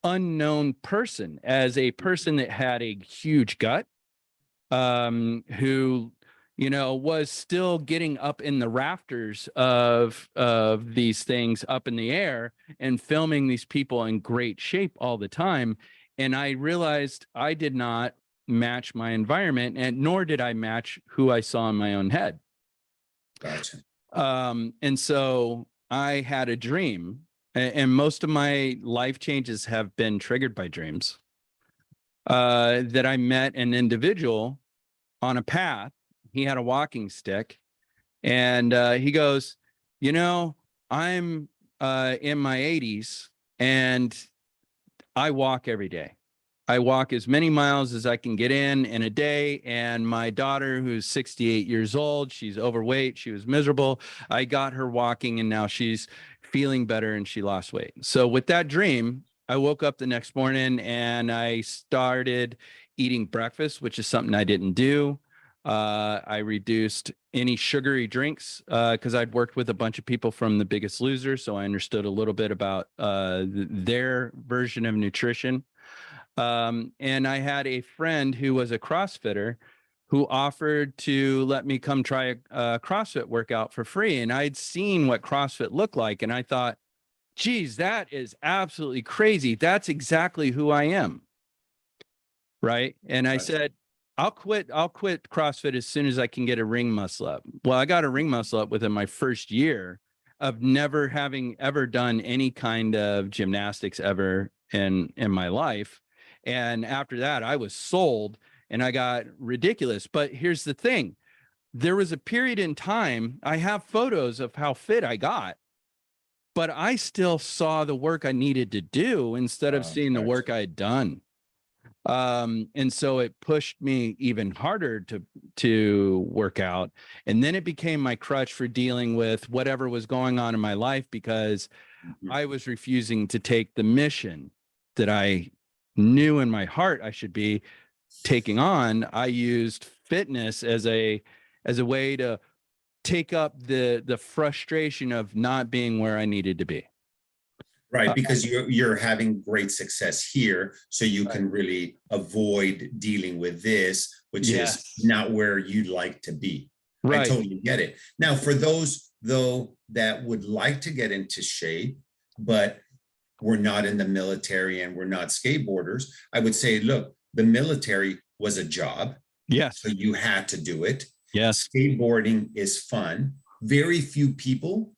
unknown person, as a person that had a huge gut, who was still getting up in the rafters of these things up in the air and filming these people in great shape all the time. And I realized I did not match my environment, and nor did I match who I saw in my own head. Gotcha. And so I had a dream, and most of my life changes have been triggered by dreams. That I met an individual on a path. He had a walking stick, and he goes, you know, I'm in my 80s and I walk every day. I walk as many miles as I can get in a day. And my daughter, who's 68 years old, she's overweight. She was miserable. I got her walking and now she's feeling better and she lost weight. So with that dream, I woke up the next morning and I started eating breakfast, which is something I didn't do. I reduced any sugary drinks because I'd worked with a bunch of people from The Biggest Loser. So I understood a little bit about their version of nutrition. And I had a friend who was a CrossFitter who offered to let me come try a CrossFit workout for free. And I'd seen what CrossFit looked like. And I thought, geez, that is absolutely crazy. That's exactly who I am. Right. And I said, I'll quit CrossFit as soon as I can get a ring muscle up. Well, I got a ring muscle up within my first year of never having ever done any kind of gymnastics ever in my life. And after that, I was sold and I got ridiculous. But here's the thing. There was a period in time, I have photos of how fit I got, but I still saw the work I needed to do instead of seeing the work I had done. And so it pushed me even harder to work out. And then it became my crutch for dealing with whatever was going on in my life, because I was refusing to take the mission that I knew in my heart I should be taking on. I used fitness as a way to take up the frustration of not being where I needed to be. Right, because you're having great success here, so you can really avoid dealing with this, which is not where you'd like to be. I totally get it. Now, for those, though, that would like to get into shape, but we're not in the military and we're not skateboarders, I would say, look, the military was a job. Yes. So you had to do it. Yes. Skateboarding is fun. Very few people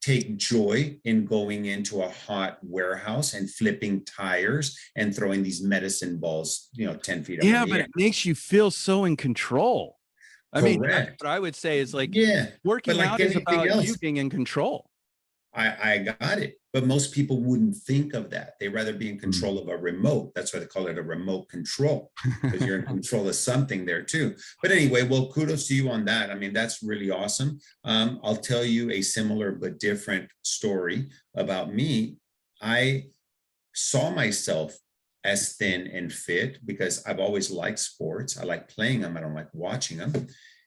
take joy in going into a hot warehouse and flipping tires and throwing these medicine balls, 10 feet up. Yeah, but it makes you feel so in control. I mean, that's what I would say is like, working out is about you being in control. I got it. But most people wouldn't think of that. They'd rather be in control of a remote. That's why they call it a remote control, because you're in control of something there too. But anyway, well, kudos to you on that. I mean, that's really awesome. I'll tell you a similar but different story about me. I saw myself as thin and fit because I've always liked sports. I like playing them. I don't like watching them.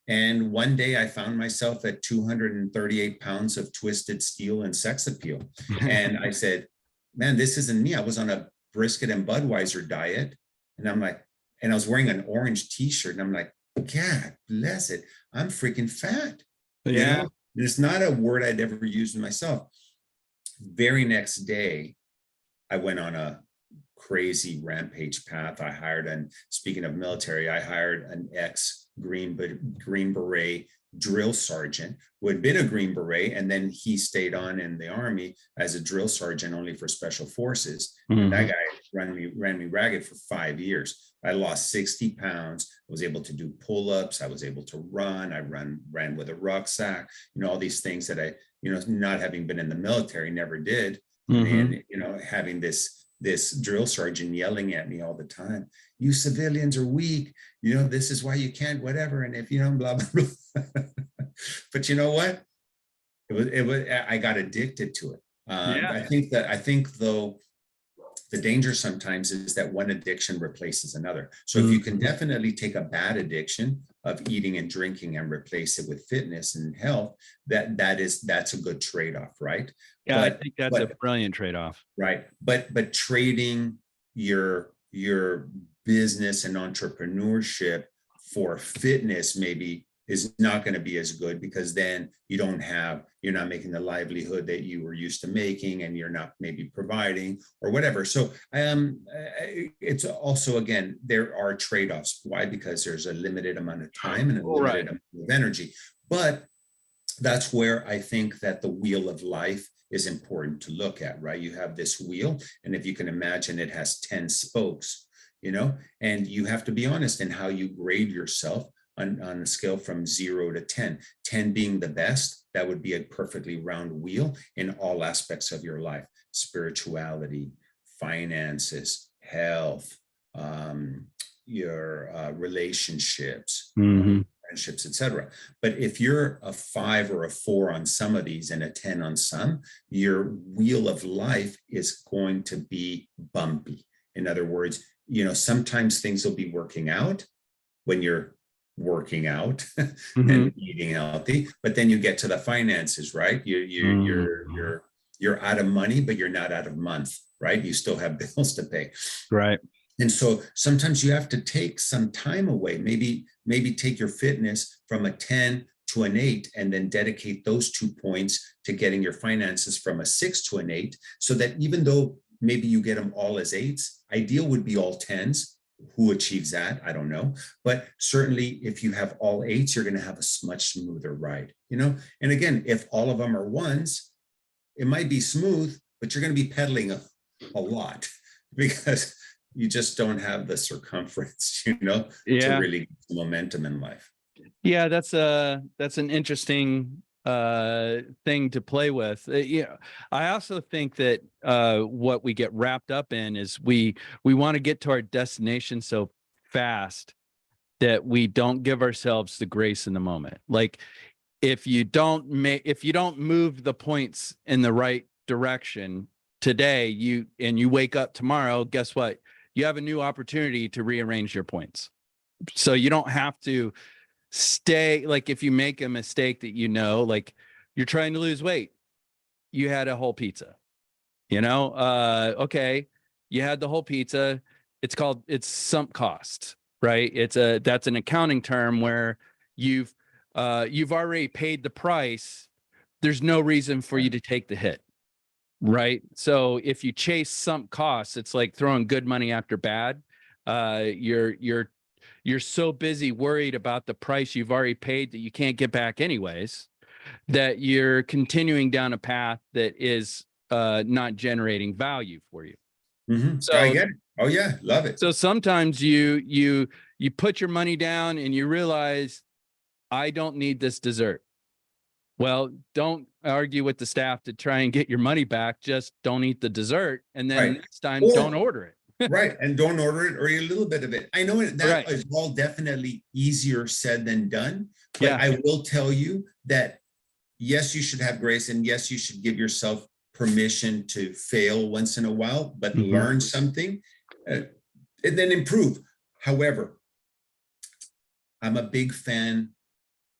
And one day I found myself at 238 pounds of twisted steel and sex appeal. And I said, man, this isn't me. I was on a brisket and Budweiser diet. And I'm like, and I was wearing an orange t-shirt. And I'm like, God bless it. I'm freaking fat. Yeah. It's not a word I'd ever used myself. Very next day, I went on a crazy rampage path. I hired, and speaking of military, I hired an ex-Green Beret drill sergeant who had been a Green Beret, and then he stayed on in the Army as a drill sergeant only for special forces. And that guy ran me ragged for 5 years. I lost 60 pounds. I was able to do pull-ups. I was able to run. I ran with a rucksack, all these things that I, not having been in the military, never did. And, having this drill sergeant yelling at me all the time, you civilians are weak, this is why you can't, whatever. And if you don't, blah, blah, blah. But you know what? It was, I got addicted to it. I think though, the danger sometimes is that one addiction replaces another. So if you can definitely take a bad addiction of eating and drinking and replace it with fitness and health, that's a good trade-off, right? Yeah, I think that's a brilliant trade-off. Right. But trading your business and entrepreneurship for fitness maybe is not going to be as good, because then you're not making the livelihood that you were used to making, and you're not maybe providing or whatever. So it's also, again, there are trade-offs. Why? Because there's a limited amount of time and a limited amount of energy. But that's where I think that the wheel of life is important to look at, right? You have this wheel, and if you can imagine, it has 10 spokes, and you have to be honest in how you grade yourself on a scale from 0 to 10, 10 being the best. That would be a perfectly round wheel in all aspects of your life: spirituality, finances, health, your relationships, friendships, etc. But if you're a 5 or a 4 on some of these and a 10 on some, your wheel of life is going to be bumpy. In other words, sometimes things will be working out when you're working out and eating healthy, but then you get to the finances, right? You're out of money, but you're not out of month, right? You still have bills to pay. Right. And so sometimes you have to take some time away, maybe take your fitness from a 10 to an 8, and then dedicate those 2 points to getting your finances from a 6 to an 8, so that even though maybe you get them all as 8s, ideal would be all 10s. Who achieves that? I don't know. But certainly if you have all 8s, you're going to have a much smoother ride, And again, if all of them are 1s, it might be smooth, but you're going to be pedaling a lot because you just don't have the circumference, to really get the momentum in life. Yeah, that's an interesting thing to play with. I also think that what we get wrapped up in is we want to get to our destination so fast that we don't give ourselves the grace in the moment. Like if you don't move the points in the right direction today, you wake up tomorrow, guess what? You have a new opportunity to rearrange your points. So you don't have to stay, like if you make a mistake that like you're trying to lose weight, you had a whole pizza, okay, you had the whole pizza, it's sunk cost, right? That's an accounting term where you've already paid the price. There's no reason for you to take the hit, right? So if you chase sunk costs, it's like throwing good money after bad. You're so busy worried about the price you've already paid that you can't get back anyways, that you're continuing down a path that is not generating value for you. So I get it. Oh yeah, love it. So sometimes you put your money down and you realize, I don't need this dessert. Well, don't argue with the staff to try and get your money back. Just don't eat the dessert, and then next time don't order it. Right. And don't order it or eat a little bit of it. I know that is all definitely easier said than done. But I will tell you that, yes, you should have grace, and yes, you should give yourself permission to fail once in a while, but learn something and then improve. However, I'm a big fan,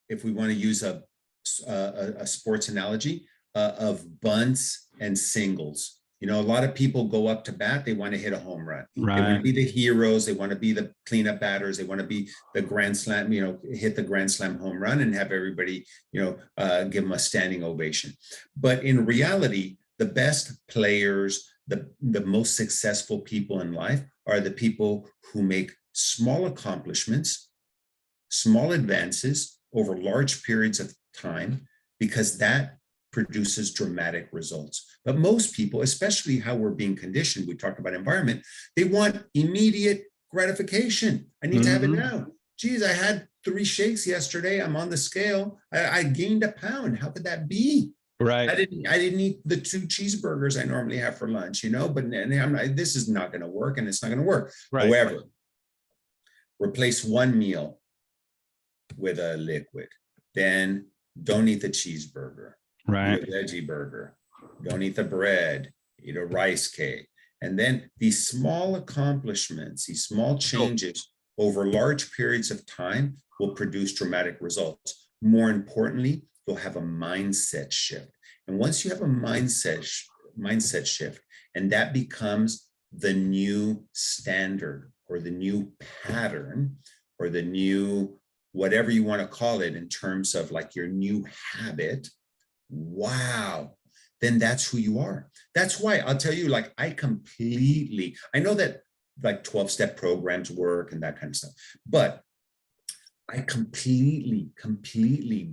if we want to use a sports analogy, of bunts and singles. A lot of people go up to bat, they want to hit a home run. Right. They want to be the heroes, they want to be the cleanup batters, they want to be the grand slam, hit the grand slam home run and have everybody, give them a standing ovation. But in reality, the best players, the most successful people in life are the people who make small accomplishments, small advances over large periods of time, because that produces dramatic results. But most people, especially how we're being conditioned, we talked about environment, they want immediate gratification. I need to have it now. Geez, I had 3 shakes yesterday. I'm on the scale. I gained a pound. How could that be? Right. I didn't eat the 2 cheeseburgers I normally have for lunch, but this is not going to work, and it's not going to work. Right. However, replace one meal with a liquid, then don't eat the cheeseburger. Right. Eat a veggie burger. Don't eat the bread. Eat a rice cake. And then these small accomplishments, these small changes over large periods of time will produce dramatic results. More importantly, you'll have a mindset shift. And once you have a mindset shift, and that becomes the new standard or the new pattern or the new whatever you want to call it in terms of like your new habit, wow, then that's who you are. That's why I'll tell you, like, I know that like 12-step programs work and that kind of stuff, but I completely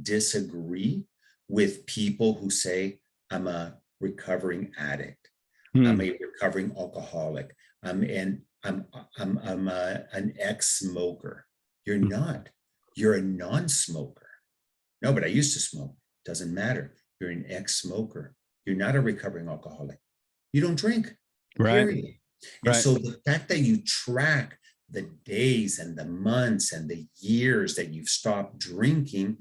disagree with people who say, I'm a recovering addict. I'm a recovering alcoholic. I'm an ex-smoker. You're not. You're a non-smoker. No, but I used to smoke. Doesn't matter. You're an ex-smoker. You're not a recovering alcoholic. You don't drink. Period. Right. And so the fact that you track the days and the months and the years that you've stopped drinking,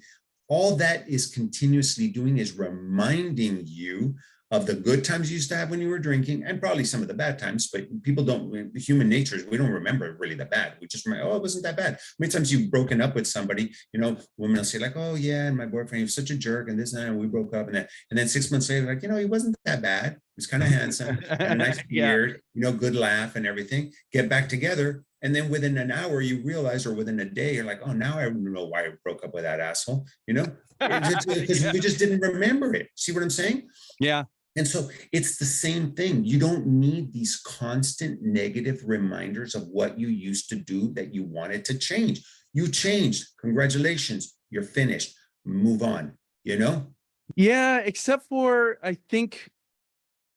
all that is continuously doing is reminding you of the good times you used to have when you were drinking, and probably some of the bad times, but people don't, human nature is we don't remember really the bad. We just remember, oh, it wasn't that bad. Many times you've broken up with somebody, women will say like, oh yeah, and my boyfriend, he was such a jerk and this and that, and we broke up and that. And then 6 months later, like, he wasn't that bad. He's kind of handsome, had a nice Yeah. beard, good laugh and everything. Get back together. And then within an hour, you realize, or within a day, you're like, oh, now I know why I broke up with that asshole, because Yeah. we just didn't remember it. See what I'm saying? Yeah. And so it's the same thing. You don't need these constant negative reminders of what you used to do that you wanted to change. You changed. Congratulations. You're finished. Move on, Yeah. Except for, I think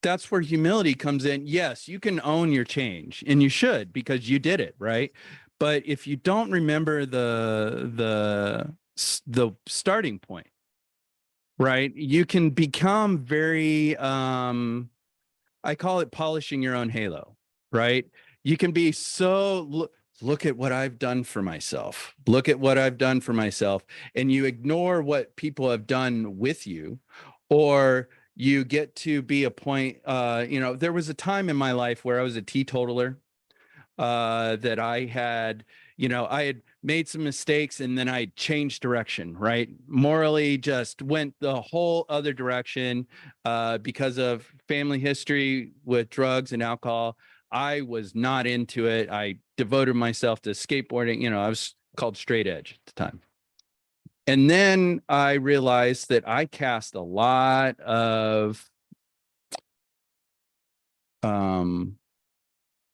that's where humility comes in. Yes, you can own your change, and you should, because you did it, right? But if you don't remember the starting point, right, you can become very I call it polishing your own halo, right? You can be so look at what I've done for myself. Look at what I've done for myself. And you ignore what people have done with you, or you get to be a point, there was a time in my life where I was a teetotaler, that I had made some mistakes, and then I changed direction, right? Morally just went the whole other direction, because of family history with drugs and alcohol. I was not into it. I devoted myself to skateboarding. I was called straight edge at the time. And then I realized that I cast a lot of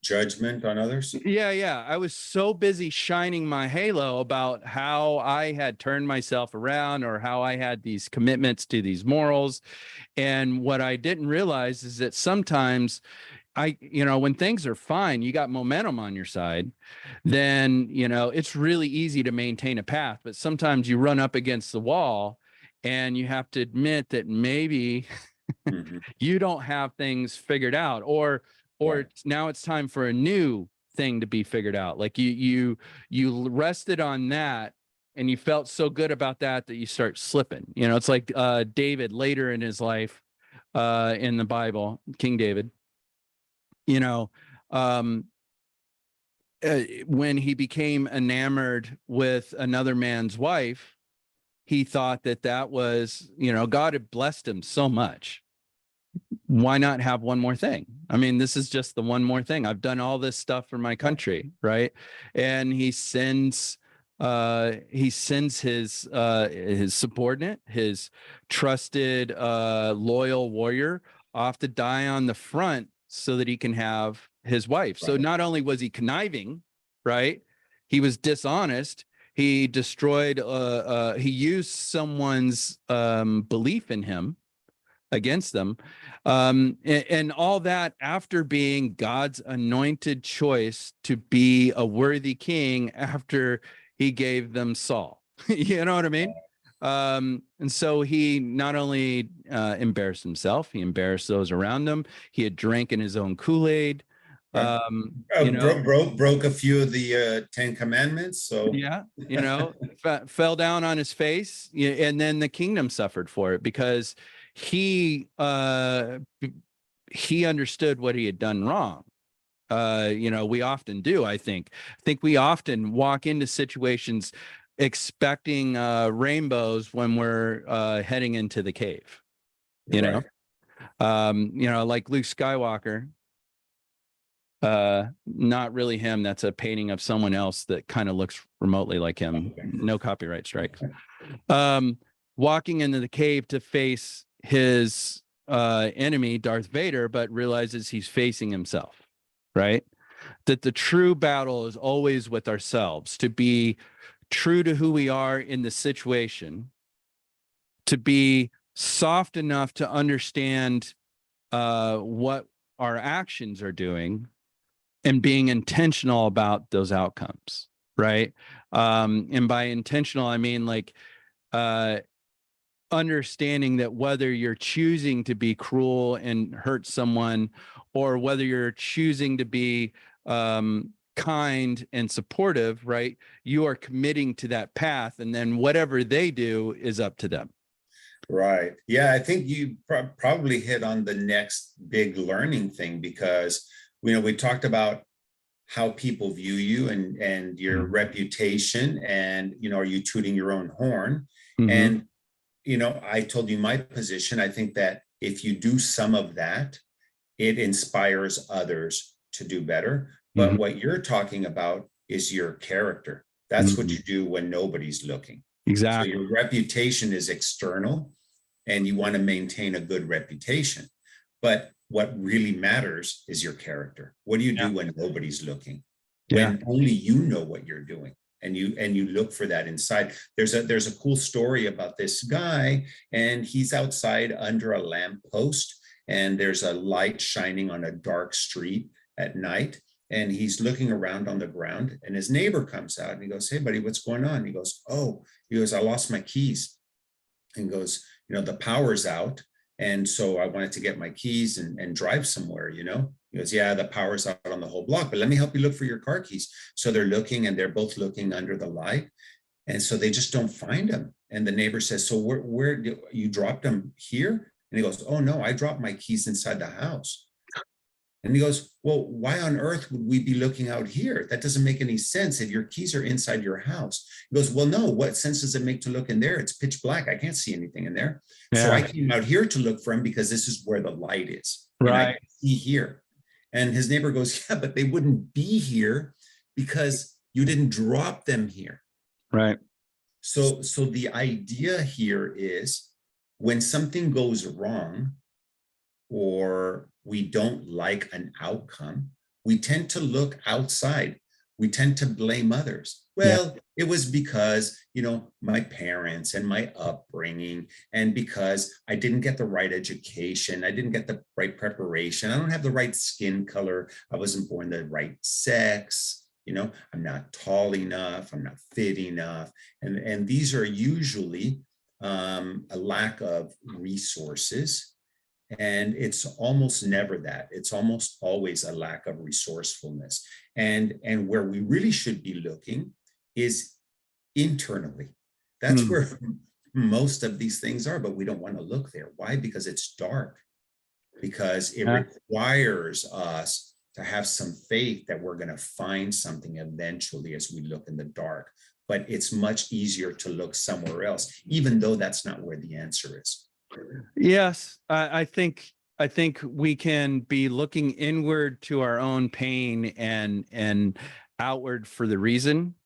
judgment on others. Yeah. I was so busy shining my halo about how I had turned myself around, or how I had these commitments to these morals. And what I didn't realize is that sometimes when things are fine, you got momentum on your side, then, it's really easy to maintain a path. But sometimes you run up against the wall, and you have to admit that maybe you don't have things figured out, or Right. now it's time for a new thing to be figured out. Like you rested on that, and you felt so good about that you start slipping. It's like David later in his life, in the Bible, King David, um when he became enamored with another man's wife, he thought that was, God had blessed him so much. Why not have one more thing? I mean, this is just the one more thing. I've done all this stuff for my country, right? And he sends his subordinate, his trusted loyal warrior, off to die on the front so that he can have his wife. So Right. not only was he conniving, right? He was dishonest. He destroyed he used someone's belief in him against them, and all that after being God's anointed choice to be a worthy king, after he gave them Saul. You know what I mean? And so he not only embarrassed himself, he embarrassed those around him. He had drank in his own Kool-Aid. Right. Broke a few of the 10 commandments. So Yeah, fell down on his face, and then the kingdom suffered for it, because he understood what he had done wrong. We often do. I think we often walk into situations expecting rainbows when we're heading into the cave. right. Like Luke Skywalker. Not really him. That's a painting of someone else that kind of looks remotely like him. No copyright strikes. Walking into the cave to face his enemy, Darth Vader, but realizes he's facing himself, right? That the true battle is always with ourselves, to be true to who we are in the situation, to be soft enough to understand what our actions are doing, and being intentional about those outcomes, right? And by intentional, I mean like understanding that whether you're choosing to be cruel and hurt someone, or whether you're choosing to be kind and supportive, right? You are committing to that path, and then whatever they do is up to them. Right. Yeah, I think you probably hit on the next big learning thing, because we talked about how people view you and your reputation, and are you tooting your own horn? And I told you my position. I think that if you do some of that, it inspires others to do better. But what you're talking about is your character. That's what you do when nobody's looking. So Exactly. your reputation is external, and you want to maintain a good reputation. But what really matters is your character. What do you do when nobody's looking? When only you know what you're doing, and you look for that inside. There's a cool story about this guy, and he's outside under a lamppost, and there's a light shining on a dark street at night, and he's looking around on the ground, and his neighbor comes out and he goes, "Hey buddy, what's going on?" He goes, "Oh," he goes, "I lost my keys." And goes, "The power's out, and so I wanted to get my keys and drive somewhere, He goes, "Yeah, the power's out on the whole block, but let me help you look for your car keys." So they're looking, and they're both looking under the light, and so they just don't find them. And the neighbor says, "So where you dropped them here?" And he goes, "Oh no, I dropped my keys inside the house." And he goes, "Well, why on earth would we be looking out here? That doesn't make any sense if your keys are inside your house." He goes, "Well, no, what sense does it make to look in there? It's pitch black. I can't see anything in there. So I came out here to look for them because this is where the light is. And I can see here." And his neighbor goes, "Yeah, but they wouldn't be here because you didn't drop them here." Right. So the idea here is, when something goes wrong, or we don't like an outcome, we tend to look outside. We tend to blame others. Well, it was because, my parents and my upbringing, and because I didn't get the right education, I didn't get the right preparation, I don't have the right skin color, I wasn't born the right sex, I'm not tall enough, I'm not fit enough. And these are usually a lack of resources. And it's almost never that. It's almost always a lack of resourcefulness. And where we really should be looking is internally. That's where most of these things are, but we don't want to look there. Why? Because it's dark. Because it requires us to have some faith that we're going to find something eventually as we look in the dark. But it's much easier to look somewhere else, even though that's not where the answer is. Yes, I think we can be looking inward to our own pain and outward for the reason.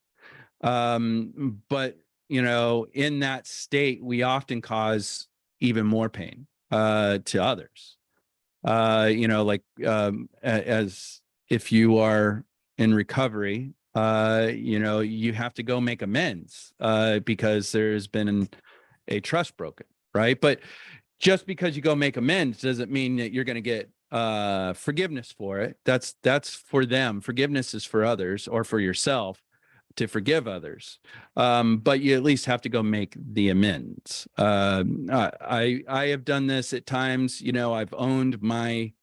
But in that state, we often cause even more pain to others. As if you are in recovery, you have to go make amends because there's been a trust broken. Right. But just because you go make amends doesn't mean that you're going to get forgiveness for it. That's for them. Forgiveness is for others or for yourself to forgive others. But you at least have to go make the amends. I have done this at times. I've owned my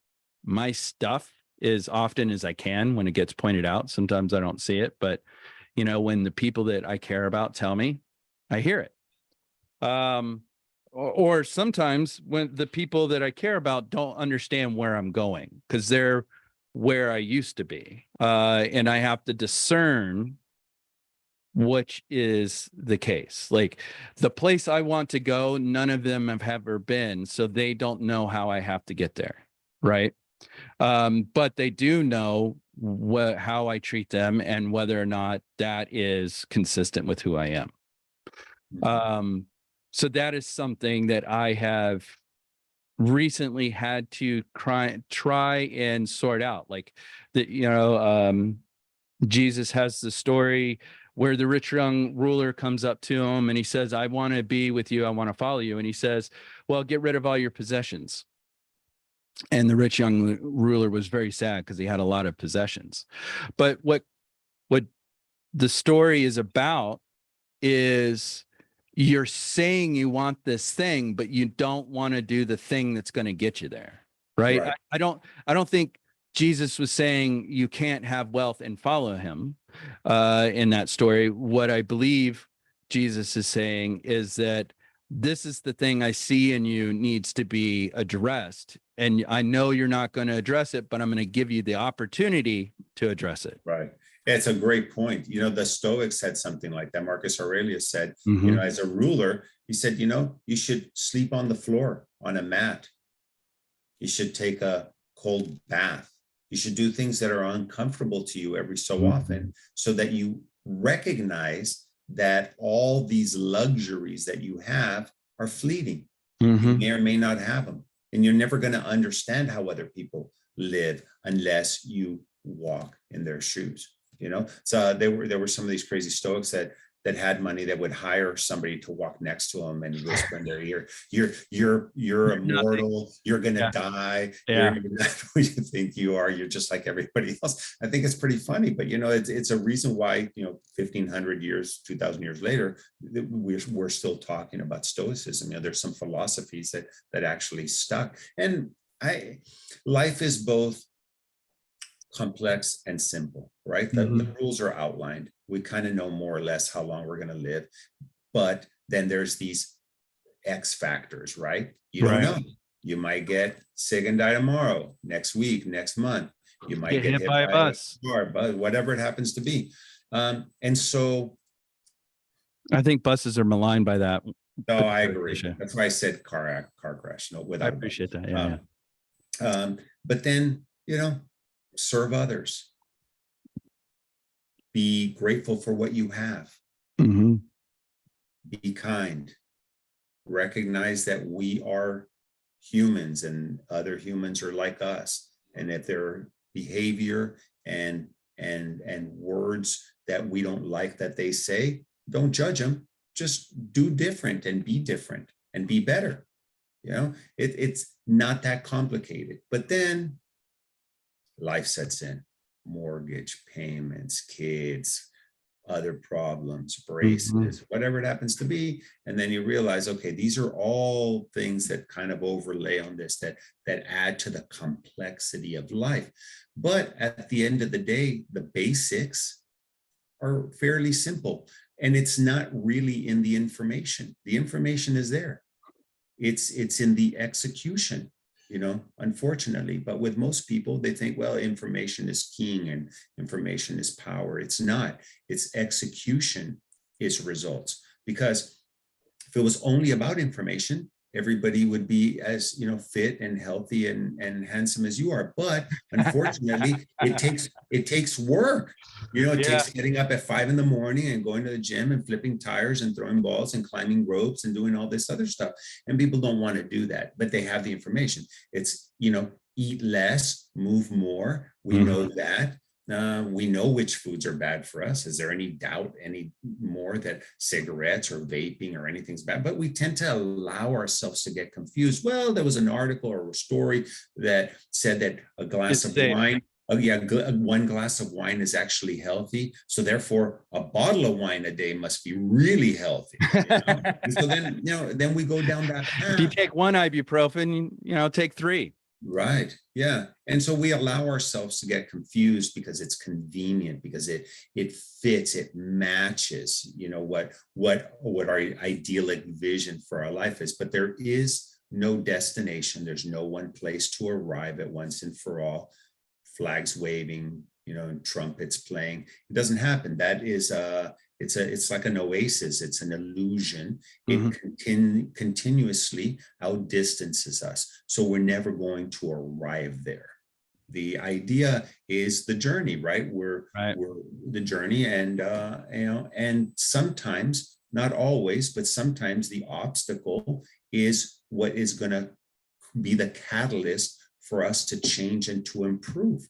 stuff as often as I can when it gets pointed out. Sometimes I don't see it, but when the people that I care about tell me, I hear it. Or sometimes when the people that I care about don't understand where I'm going because they're where I used to be. And I have to discern which is the case. Like the place I want to go, none of them have ever been, so they don't know how I have to get there. Right. But they do know how I treat them and whether or not that is consistent with who I am. So that is something that I have recently had to try and sort out. Like Jesus has the story where the rich young ruler comes up to him and he says, "I want to be with you. I want to follow you." And he says, "Well, get rid of all your possessions." And the rich young ruler was very sad because he had a lot of possessions. But what the story is about is you're saying you want this thing, but you don't want to do the thing that's going to get you there. Right. I don't think Jesus was saying you can't have wealth and follow him in that story. What I believe Jesus is saying is that this is the thing I see in you needs to be addressed. And I know you're not going to address it, but I'm going to give you the opportunity to address it. Right. It's a great point. The Stoics said something like that. Marcus Aurelius said, as a ruler, he said, you should sleep on the floor on a mat. You should take a cold bath. You should do things that are uncomfortable to you every so Mhm. often, so that you recognize that all these luxuries that you have are fleeting. You Mhm. may or may not have them. And you're never going to understand how other people live unless you walk in their shoes. So there were some of these crazy Stoics that had money that would hire somebody to walk next to them and whisper in their ear, you're Nothing. immortal, you're gonna Yeah. die, Yeah. you're not who you think you are, you're just like everybody else. I think it's pretty funny, but it's a reason why 1,500 years, 2,000 years later, we're still talking about Stoicism. There's some philosophies that actually stuck. And I life is both complex and simple, right? The rules are outlined. We kind of know more or less how long we're going to live. But then there's these X factors, right? You don't Right. know. You might get sick and die tomorrow, next week, next month. You might Get get hit hit by a by a bus. car, but whatever it happens to be. And so, I think buses are maligned by that. no, I particular agree. issue. That's why I said car crash, no, I without a doubt. appreciate that. Yeah. Yeah. Um, but then, serve others. Be grateful for what you have. Mhm. Be kind. Recognize that we are humans and other humans are like us. And if their behavior and words that we don't like that they say, don't judge them. Just do different and be better. It's not that complicated. But then life sets in. Mortgage payments, kids, other problems, Mhm. braces, whatever it happens to be. And then you realize, okay, these are all things that kind of overlay on this, that add to the complexity of life. But at the end of the day, the basics are fairly simple. And it's not really in the information. The information is there. It's in the execution, unfortunately. But with most people, they think, well, information is king and information is power. It's not. It's execution is results. Because if it was only about information, everybody would be as fit and healthy and handsome as you are. But unfortunately, it takes work. It Yeah. takes getting up at 5 a.m. and going to the gym and flipping tires and throwing balls and climbing ropes and doing all this other stuff. And people don't want to do that, but they have the information. It's eat less, move more. We know Mhm. that. We know which foods are bad for us. Is there any doubt any more that cigarettes or vaping or anything's bad? But we tend to allow ourselves to get confused. Well, there was an article or a story that said that a glass It's of safe. wine, one glass of wine is actually healthy. So therefore, a bottle of wine a day must be really healthy. And so then we go down that If you path. take one ibuprofen, take 3. Right. Yeah. And so we allow ourselves to get confused because it's convenient, because it fits, it matches, what our idyllic vision for our life is. But there is no destination. There's no one place to arrive at once and for all. Flags waving, and trumpets playing. It doesn't happen. That is it's like an oasis. It's an illusion. Mhm. It continuously outdistances us. So we're never going to arrive there. The idea is the journey, right? Right. We're the journey, and and sometimes, not always, but sometimes the obstacle is what is going to be the catalyst for us to change and to improve.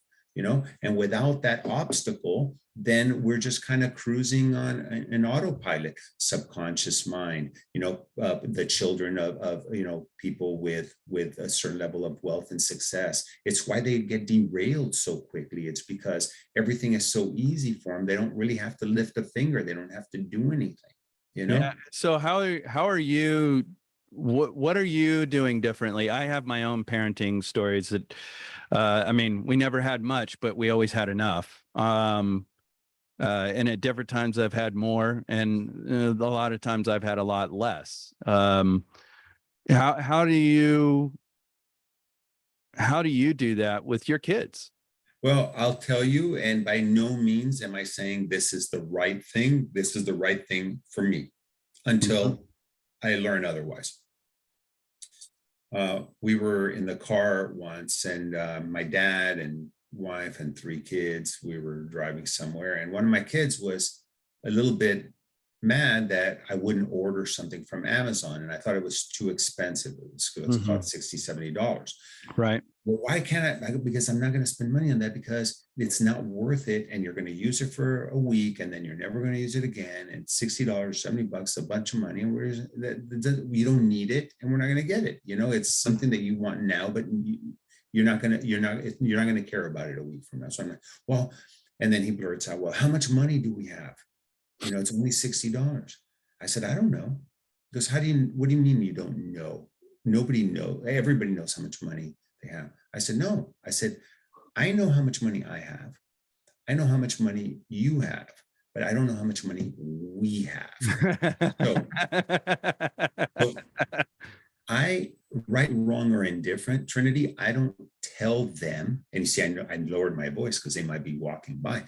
And without that obstacle, then we're just kind of cruising on an autopilot, subconscious mind. The children of people with a certain level of wealth and success, it's why they get derailed so quickly. It's because everything is so easy for them. They don't really have to lift a finger. They don't have to do anything. Yeah. So how are you, what are you doing differently? I have my own parenting stories that I mean, we never had much, but we always had enough. And at different times I've had more, and a lot of times I've had a lot less. How do you do that with your kids? Well, I'll tell you, and by no means am I saying this is the right thing. This is the right thing for me Mhm. until I learn otherwise. we were in the car once, and my dad and wife and 3 kids, we were driving somewhere, and one of my kids was a little bit mad that I wouldn't order something from Amazon, and I thought it was too expensive. It was about $60-70. Right. Well, why can't I? Because I'm not going to spend money on that, because it's not worth it, and you're going to use it for a week, and then you're never going to use it again. And $60, $70, a bunch of money, and you don't need it, and we're not going to get it. It's something that you want now, but you're not going to care about it a week from now. So I'm like, well, and then he blurts out, well, how much money do we have? It's only $60. I said, I don't know. He goes, what do you mean you don't know? Nobody knows. Everybody knows how much money they have. I said, no. I said, I know how much money I have. I know how much money you have, but I don't know how much money we have. So I, right, wrong, or indifferent, Trinity, I don't tell them. And you see, I lowered my voice because they might be walking by.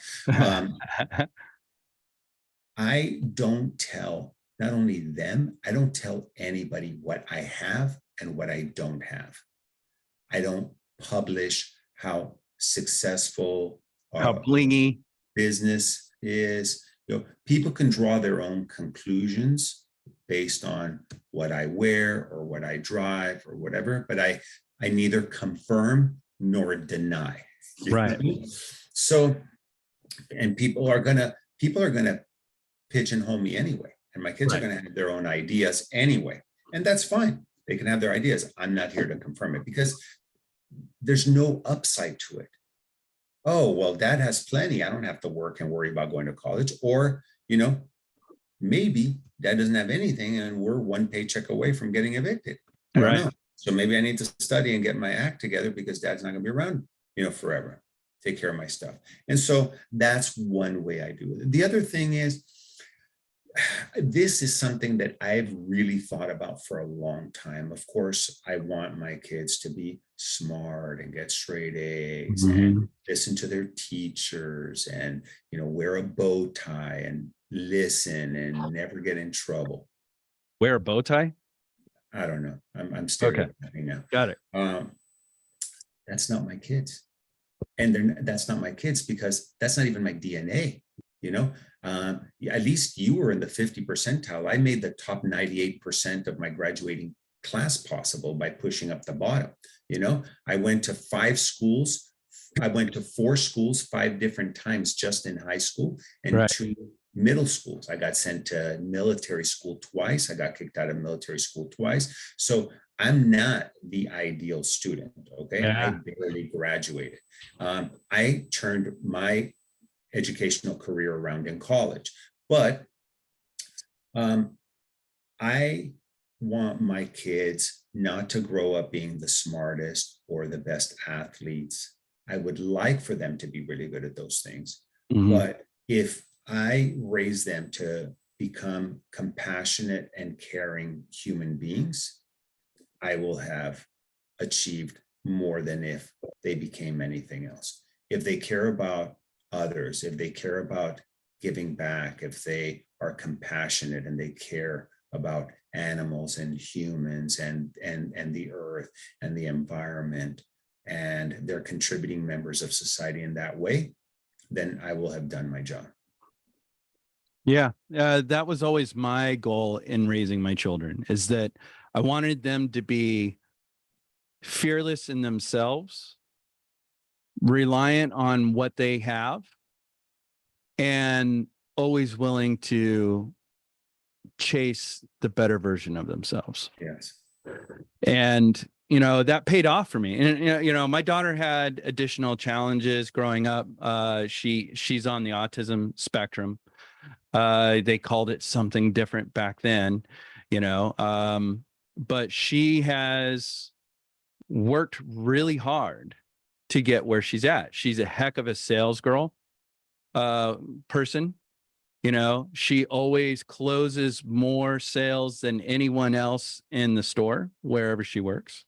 I don't tell not only them, I don't tell anybody what I have and what I don't have. I don't publish how successful how blingy business is. People can draw their own conclusions based on what I wear or what I drive or whatever, but I neither confirm nor deny. Right. So, and people are gonna pigeonhole me anyway, and my kids are going to have their own ideas anyway, and that's fine. They can have their ideas. I'm not here to confirm it, because there's no upside to it. Oh, well, dad has plenty. I don't have to work and worry about going to college. Or, maybe dad doesn't have anything and we're one paycheck away from getting evicted. I don't know. So maybe I need to study and get my act together, because dad's not going to be around, forever. Take care of my stuff. And so that's one way I do it. The other thing is, this is something that I've really thought about for a long time. Of course, I want my kids to be smart and get straight A's and listen to their teachers and, wear a bow tie and listen and never get in trouble. Wear a bow tie? I don't know. I'm stereotyping now. Got it. That's not my kids. And that's not my kids, because that's not even my DNA. At least you were in the 50 percentile. I made the top 98% of my graduating class possible by pushing up the bottom. I went to 5 schools. I went to 4 schools 5 different times just in high school, and 2 middle schools. I got sent to military school twice. I got kicked out of military school twice. So I'm not the ideal student. Okay. Yeah. I barely graduated. I turned my educational career around in college, but I want my kids not to grow up being the smartest or the best athletes. I would like for them to be really good at those things. But if I raise them to become compassionate and caring human beings, I will have achieved more than if they became anything else. If they care about others, if they care about giving back, if they are compassionate and they care about animals and humans and the earth and the environment, and they're contributing members of society in that way, then I will have done my job. Yeah, that was always my goal in raising my children, is that I wanted them to be fearless in themselves, reliant on what they have, and always willing to chase the better version of themselves. Yes. And, that paid off for me. And, my daughter had additional challenges growing up. She's on the autism spectrum. They called it something different back then, but she has worked really hard to get where she's at. She's a heck of a sales girl, person. She always closes more sales than anyone else in the store, wherever she works.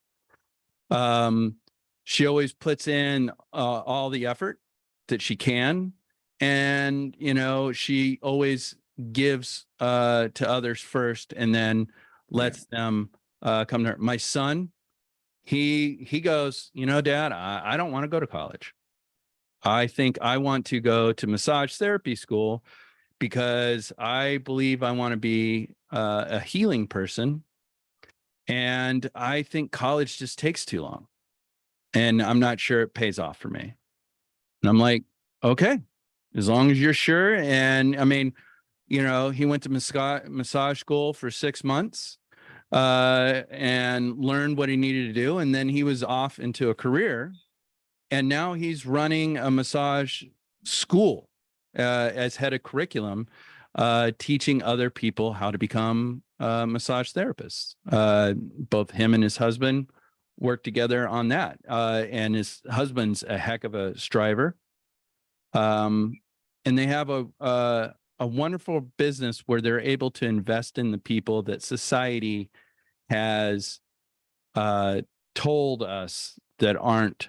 She always puts in all the effort that she can. And, she always gives to others first, and then lets them come to her. My son he goes, Dad, I don't want to go to college. I think I want to go to massage therapy school because I believe I want to be a healing person. And I think college just takes too long. And I'm not sure it pays off for me. And I'm like, okay, as long as you're sure. And I mean, he went to massage school for 6 months and learned what he needed to do. And then he was off into a career. And now he's running a massage school as head of curriculum, teaching other people how to become massage therapists. Both him and his husband work together on that. And his husband's a heck of a striver. And they have a wonderful business where they're able to invest in the people that society has told us that aren't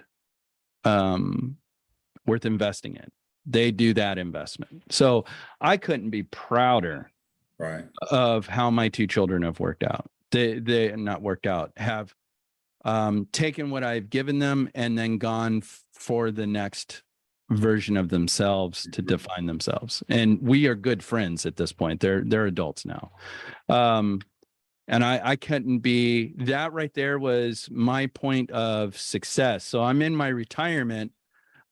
worth investing in. They do that investment. So I couldn't be prouder of how my two children have worked out. They not worked out, have taken what I've given them and then gone for the next version of themselves to define themselves. And we are good friends at this point. They're adults now. And I couldn't be, that right there was my point of success. So I'm in my retirement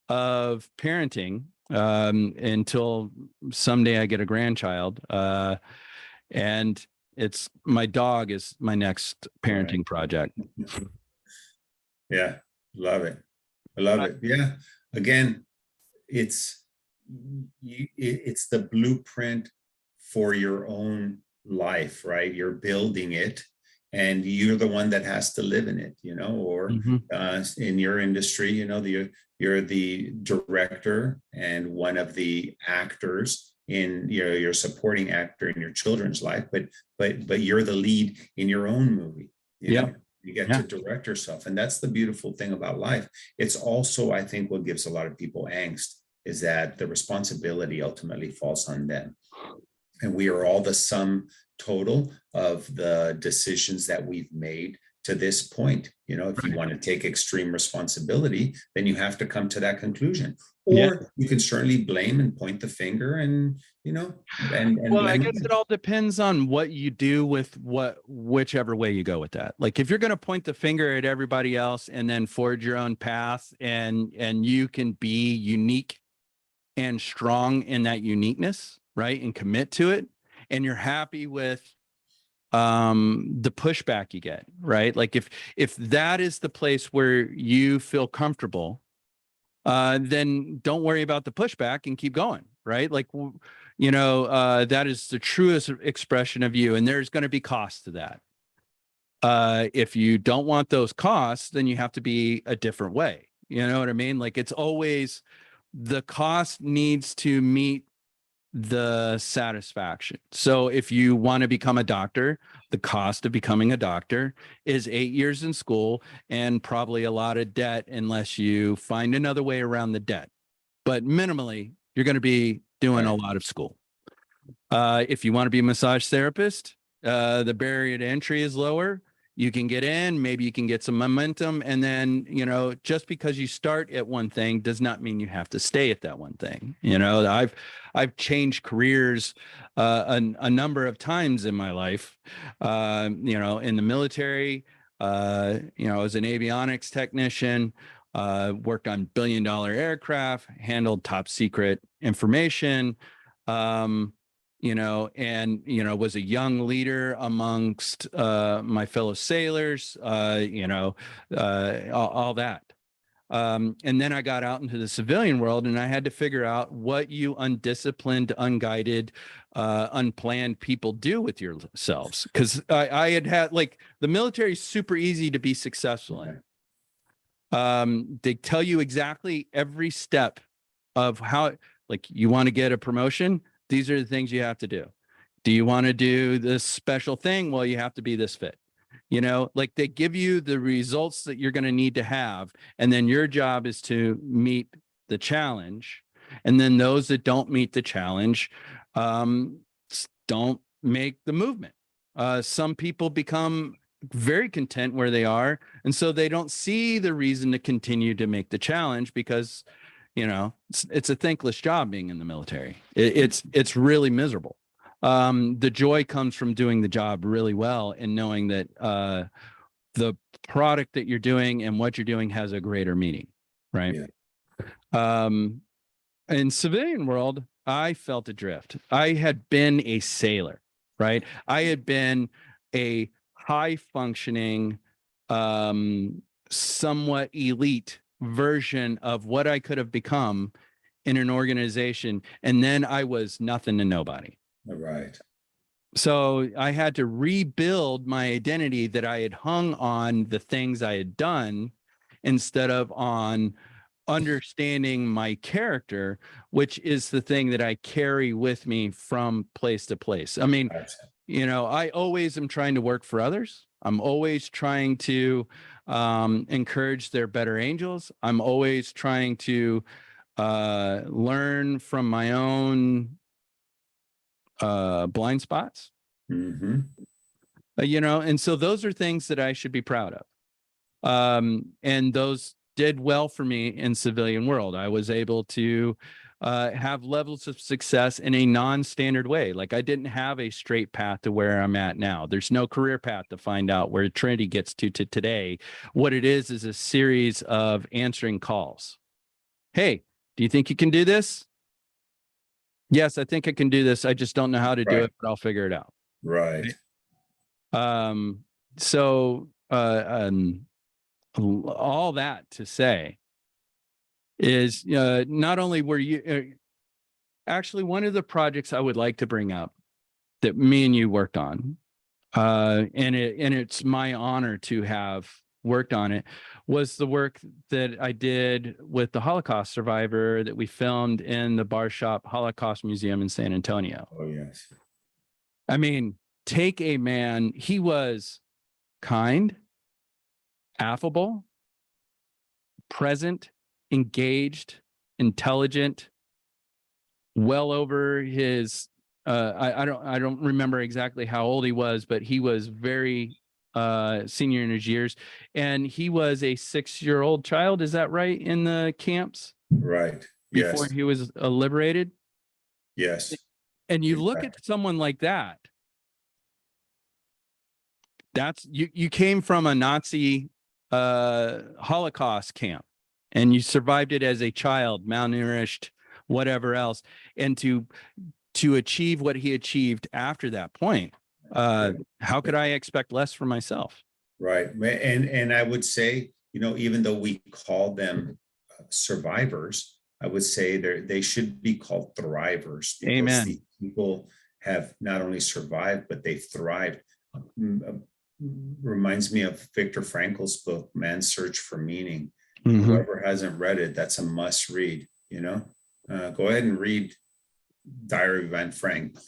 of parenting until someday I get a grandchild. And my dog is my next parenting project. Yeah, love it. I love it. Yeah. Again, it's the blueprint for your own life, right? You're building it and you're the one that has to live in it, or in your industry, you're the director and one of the actors in your supporting actor in your children's life, but you're the lead in your own movie. You get to direct yourself. And that's the beautiful thing about life. It's also, I think, what gives a lot of people angst is that the responsibility ultimately falls on them. And we are all the sum total of the decisions that we've made to this point. If you want to take extreme responsibility, then you have to come to that conclusion. Or you can certainly blame and point the finger and well, I guess it all depends on what you do with whichever way you go with that. Like if you're going to point the finger at everybody else and then forge your own path and you can be unique and strong in that uniqueness, right? And commit to it. And you're happy with the pushback you get, right? Like if that is the place where you feel comfortable, then don't worry about the pushback and keep going, right? Like, that is the truest expression of you. And there's going to be costs to that. If you don't want those costs, then you have to be a different way. You know what I mean? Like it's always the cost needs to meet the satisfaction. So if you want to become a doctor, the cost of becoming a doctor is 8 years in school and probably a lot of debt unless you find another way around the debt. But minimally, you're going to be doing a lot of school. If you want to be a massage therapist, the barrier to entry is lower. You can get in, maybe you can get some momentum. And then, just because you start at one thing does not mean you have to stay at that one thing. I've changed careers a number of times in my life, in the military, I was an avionics technician, worked on billion-dollar aircraft, handled top secret information, was a young leader amongst my fellow sailors, all that. And then I got out into the civilian world and I had to figure out what you undisciplined, unguided, unplanned people do with yourselves. Because I had like the military is super easy to be successful in. They tell you exactly every step of how, like you want to get a promotion. These are the things you have to do. Do you want to do this special thing? Well, you have to be this fit. Like they give you the results that you're going to need to have. And then your job is to meet the challenge. And then those that don't meet the challenge don't make the movement. Some people become very content where they are. And so they don't see the reason to continue to make the challenge because, it's a thankless job being in the military. It's really miserable. The joy comes from doing the job really well and knowing that the product that you're doing and what you're doing has a greater meaning, right? Yeah. In civilian world, I felt adrift. I had been a sailor, right? I had been a high functioning, somewhat elite version of what I could have become in an organization. And then I was nothing to nobody. All right. So I had to rebuild my identity that I had hung on the things I had done instead of on understanding my character, which is the thing that I carry with me from place to place. I mean, I always am trying to work for others. I'm always trying to encourage their better angels. I'm always trying to learn from my own blind spots. Mm-hmm. And so those are things that I should be proud of. And those did well for me in civilian world. I was able to have levels of success in a non-standard way. Like I didn't have a straight path to where I'm at now. There's no career path to find out where Trinity gets to today. What it is a series of answering calls. Hey, do you think you can do this? Yes, I think I can do this. I just don't know how to do it, but I'll figure it out. Right. So all that to say is not only were you actually one of the projects I would like to bring up that me and you worked on, and it's my honor to have worked on it, was the work that I did with the Holocaust survivor that we filmed in the Bar Shop Holocaust Museum in San Antonio. Oh, yes. I mean, take a man, he was kind, affable, present, engaged, intelligent, well over his I don't remember exactly how old he was, but he was very senior in his years, and he was a 6-year-old child, is that right, in the camps? Right. Before Yes. he was liberated? Yes. And you look at someone like that, that's you came from a Nazi Holocaust camp and you survived it as a child, malnourished, whatever else, and to achieve what he achieved after that point, how could I expect less from myself? Right. And I would say, even though we call them survivors, I would say they should be called thrivers, because Amen. these people have not only survived, but they've thrived. Reminds me of Viktor Frankl's book, Man's Search for Meaning. Mm-hmm. Whoever hasn't read it, that's a must read. Go ahead and read Diary of Anne Frank,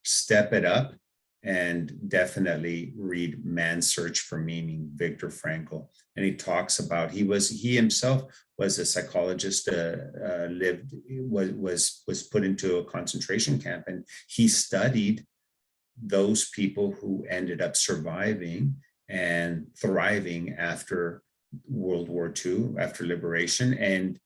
step it up, and definitely read Man's Search for Meaning, Viktor Frankl. And he talks about he himself was a psychologist, was put into a concentration camp, and he studied those people who ended up surviving and thriving after World War II, after liberation, and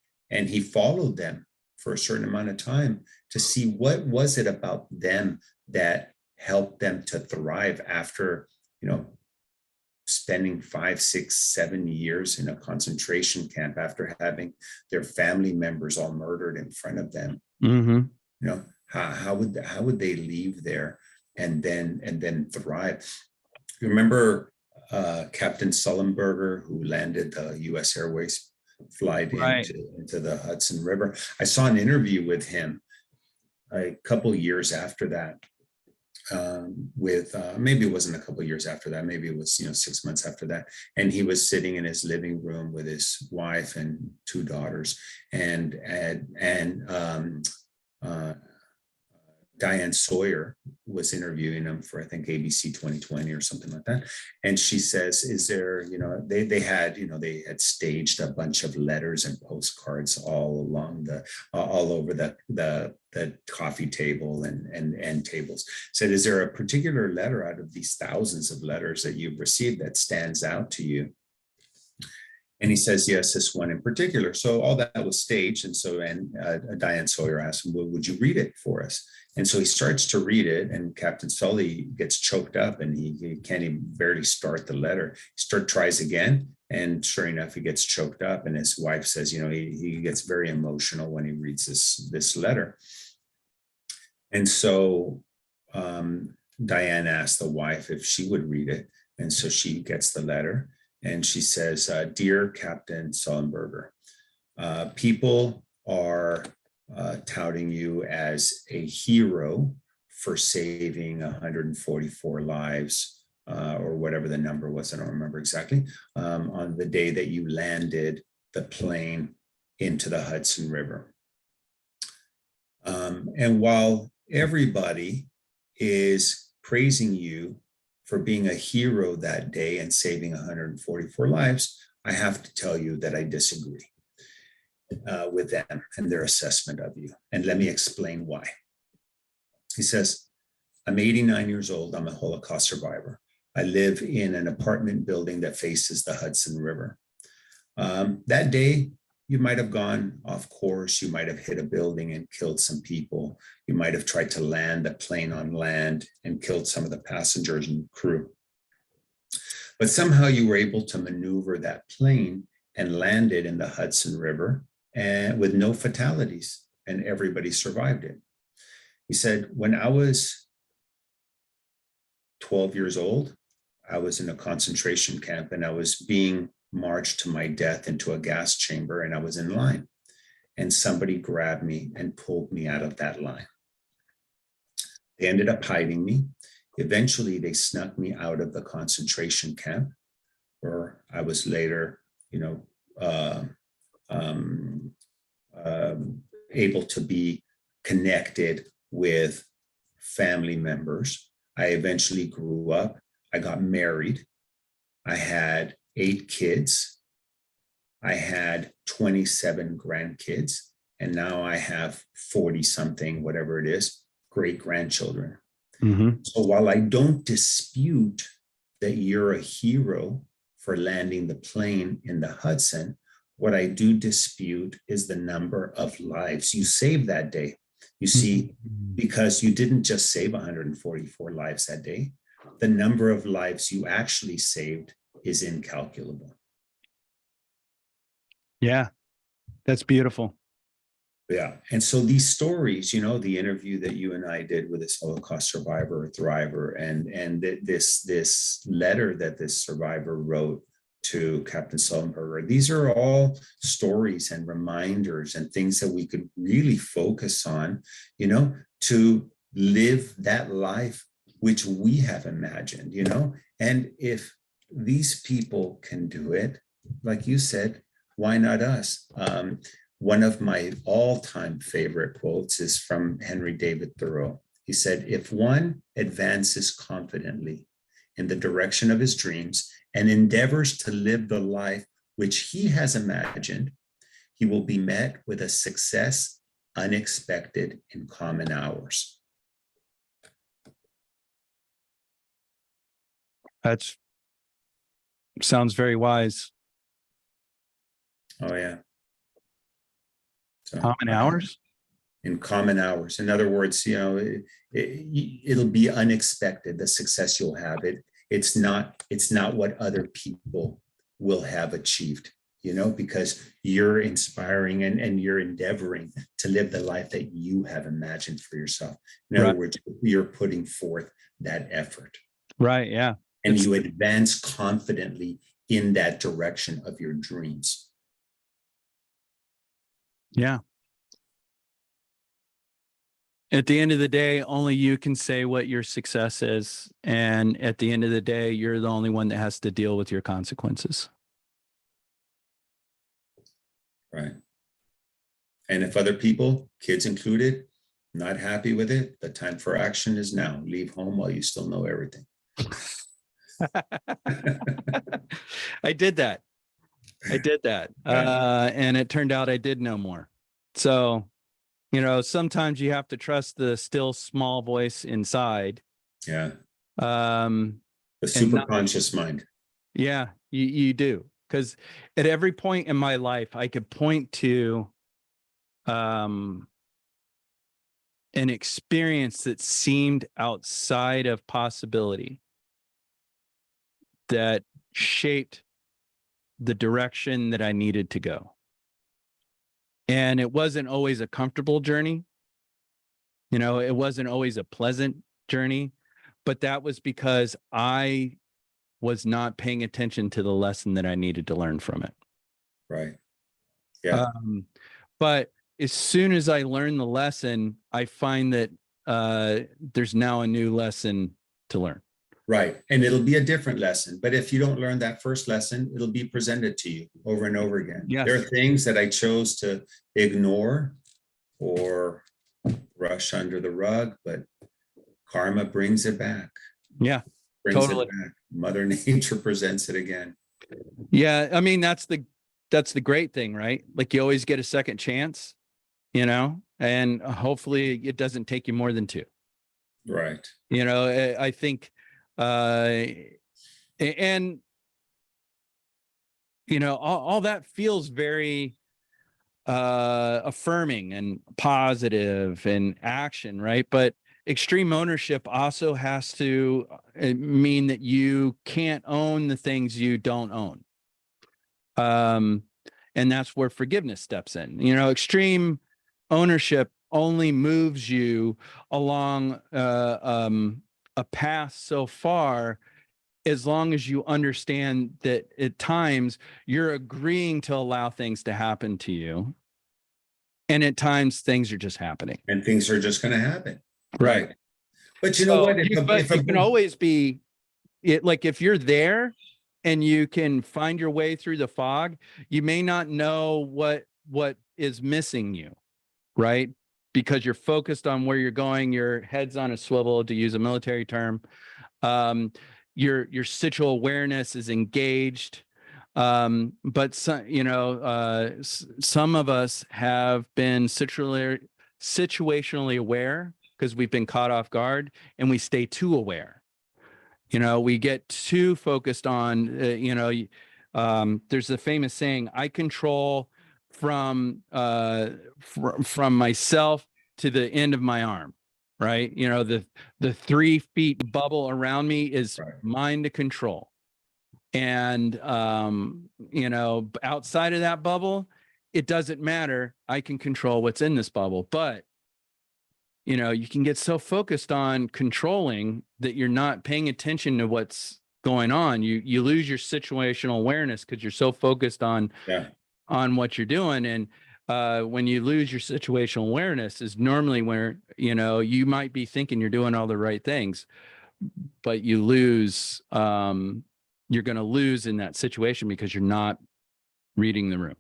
he followed them for a certain amount of time to see what was it about them that helped them to thrive after, spending 5, 6, 7 years in a concentration camp, after having their family members all murdered in front of them. Mm-hmm. How would they leave there and then thrive? You remember Captain Sullenberger, who landed the U.S. Airways flight into the Hudson River? I saw an interview with him a couple years after that, with maybe it wasn't a couple years after that, maybe it was 6 months after that, and he was sitting in his living room with his wife and 2 daughters, and Diane Sawyer was interviewing him for, I think, ABC 2020 or something like that. And she says, is there, they had, they had staged a bunch of letters and postcards all along all over the coffee table and tables. Said, is there a particular letter out of these thousands of letters that you've received that stands out to you? And he says, yes, this one in particular. So all that was staged. And so, Diane Sawyer asked him, well, would you read it for us? And so he starts to read it, and Captain Sully gets choked up, and he can't even barely start the letter. Tries again. And sure enough, he gets choked up. And his wife says, he gets very emotional when he reads this letter. And so Diane asked the wife if she would read it. And so she gets the letter. And she says, dear Captain Sullenberger, people are touting you as a hero for saving 144 lives, or whatever the number was, I don't remember exactly, on the day that you landed the plane into the Hudson River. And while everybody is praising you for being a hero that day and saving 144 lives, I have to tell you that I disagree with them and their assessment of you. And let me explain why. He says, I'm 89 years old. I'm a Holocaust survivor. I live in an apartment building that faces the Hudson River. That day, you might have gone off course. You might have hit a building and killed some people. You might have tried to land a plane on land and killed some of the passengers and crew. But somehow you were able to maneuver that plane and land it in the Hudson River, and with no fatalities, and everybody survived it. He said, when I was 12 years old, I was in a concentration camp, and I was being marched to my death into a gas chamber, and I was in line, and somebody grabbed me and pulled me out of that line. They ended up hiding me. Eventually, they snuck me out of the concentration camp, where I was later, able to be connected with family members. I eventually grew up. I got married. I had 8 kids. I had 27 grandkids, and now I have 40 something, whatever it is, great grandchildren. Mm-hmm. So while I don't dispute that you're a hero for landing the plane in the Hudson, what I do dispute is the number of lives you saved that day. You see, because you didn't just save 144 lives that day, the number of lives you actually saved is incalculable. Yeah, that's beautiful. Yeah. And so these stories, the interview that you and I did with this Holocaust survivor or thriver, and this letter that this survivor wrote to Captain Sullenberger, these are all stories and reminders and things that we could really focus on, to live that life which we have imagined, and if these people can do it, like you said, why not us? One of my all-time favorite quotes is from Henry David Thoreau. He said, if one advances confidently in the direction of his dreams and endeavors to live the life which he has imagined, he will be met with a success unexpected in common hours. That sounds very wise. Oh, yeah. So, common hours? In common hours. In other words, it'll be unexpected, the success you'll have. It's not what other people will have achieved, because you're inspiring and you're endeavoring to live the life that you have imagined for yourself. In other words, you're putting forth that effort. Right, yeah. And you advance confidently in that direction of your dreams. Yeah. At the end of the day, only you can say what your success is. And at the end of the day, you're the only one that has to deal with your consequences. Right. And if other people, kids included, Not happy with it? The time for action is now. Leave home while you still know everything. I did that. And it turned out I did know more. So, sometimes you have to trust the still small voice inside. Yeah. Um, The and super not, conscious mind. yeah, you do. Because at every point in my life, I could point to an experience that seemed outside of possibility that shaped the direction that I needed to go. And it wasn't always a comfortable journey. It wasn't always a pleasant journey, but that was because I was not paying attention to the lesson that I needed to learn from it. Right. Yeah. But as soon as I learn the lesson, I find that there's now a new lesson to learn. Right. And it'll be a different lesson. But if you don't learn that first lesson, it'll be presented to you over and over again. Yes. There are things that I chose to ignore or brush under the rug, but karma brings it back. Yeah. Brings Totally. it back. Mother Nature presents it again. Yeah. I mean, that's the great thing, right? Like you always get a second chance, and hopefully it doesn't take you more than two. Right. I think, and all that feels very affirming and positive and action, right? But extreme ownership also has to mean that you can't own the things you don't own. And that's where forgiveness steps in. Extreme ownership only moves you along a path so far as long as you understand that at times you're agreeing to allow things to happen to you. And at times things are just happening. And things are just going to happen. Right. But you know what? But you can always be like, if you're there and you can find your way through the fog, you may not know what is missing you, right? Because you're focused on where you're going, your head's on a swivel, to use a military term. Your situational awareness is engaged. But some of us have been situationally aware because we've been caught off guard, and we stay too aware. We get too focused on, there's a famous saying, I control from myself to the end of my arm, right? The 3 feet bubble around me is mine to control. And, outside of that bubble, it doesn't matter. I can control what's in this bubble, but you can get so focused on controlling that you're not paying attention to what's going on. You lose your situational awareness because you're so focused on what you're doing. And when you lose your situational awareness is normally where, you might be thinking you're doing all the right things, but you lose, you're going to lose in that situation because you're not reading the room.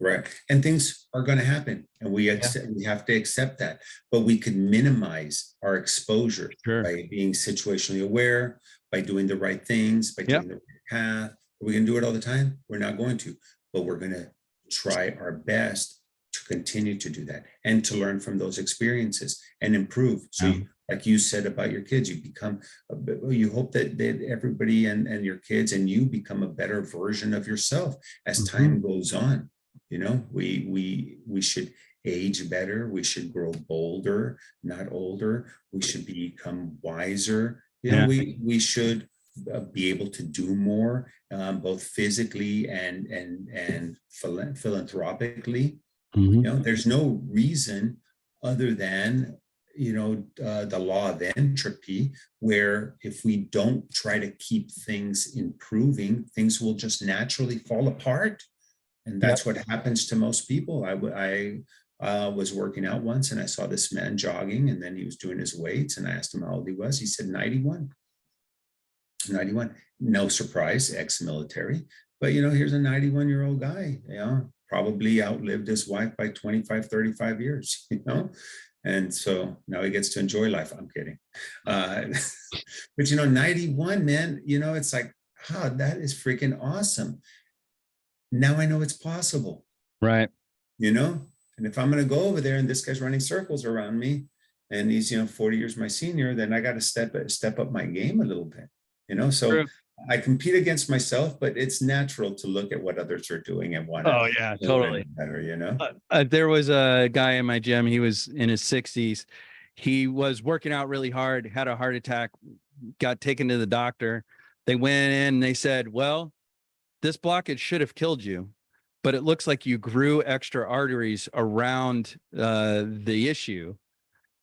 Right. And things are going to happen, and we have to accept that. But we can minimize our exposure by being situationally aware, by doing the right things, by doing the right path. Are we going to do it all the time? We're not going to, but we're going to try our best to continue to do that and to learn from those experiences and improve. So like you said about your kids, you hope that everybody and your kids and you become a better version of yourself as time goes on. We should age better. We should grow bolder, not older. We should become wiser. We should be able to do more, both physically and philanthropically. There's no reason other than the law of entropy, where if we don't try to keep things improving, things will just naturally fall apart. And that's what happens to most people. I was working out once, and I saw this man jogging, and then he was doing his weights, and I asked him how old he was. He said 91. 91. No surprise, ex-military. But, here's a 91-year-old guy, probably outlived his wife by 25, 35 years, And so now he gets to enjoy life. I'm kidding. But 91, man, it's like, oh, that is freaking awesome. Now I know it's possible. Right. And if I'm going to go over there and this guy's running circles around me and he's, 40 years my senior, then I got to step up my game a little bit, so True. I compete against myself, but it's natural to look at what others are doing and want to Oh yeah, totally. Better. There was a guy in my gym. He was in his 60s. He was working out really hard, had a heart attack, got taken to the doctor. They went in and they said, well, this blockage should have killed you, but it looks like you grew extra arteries around the issue.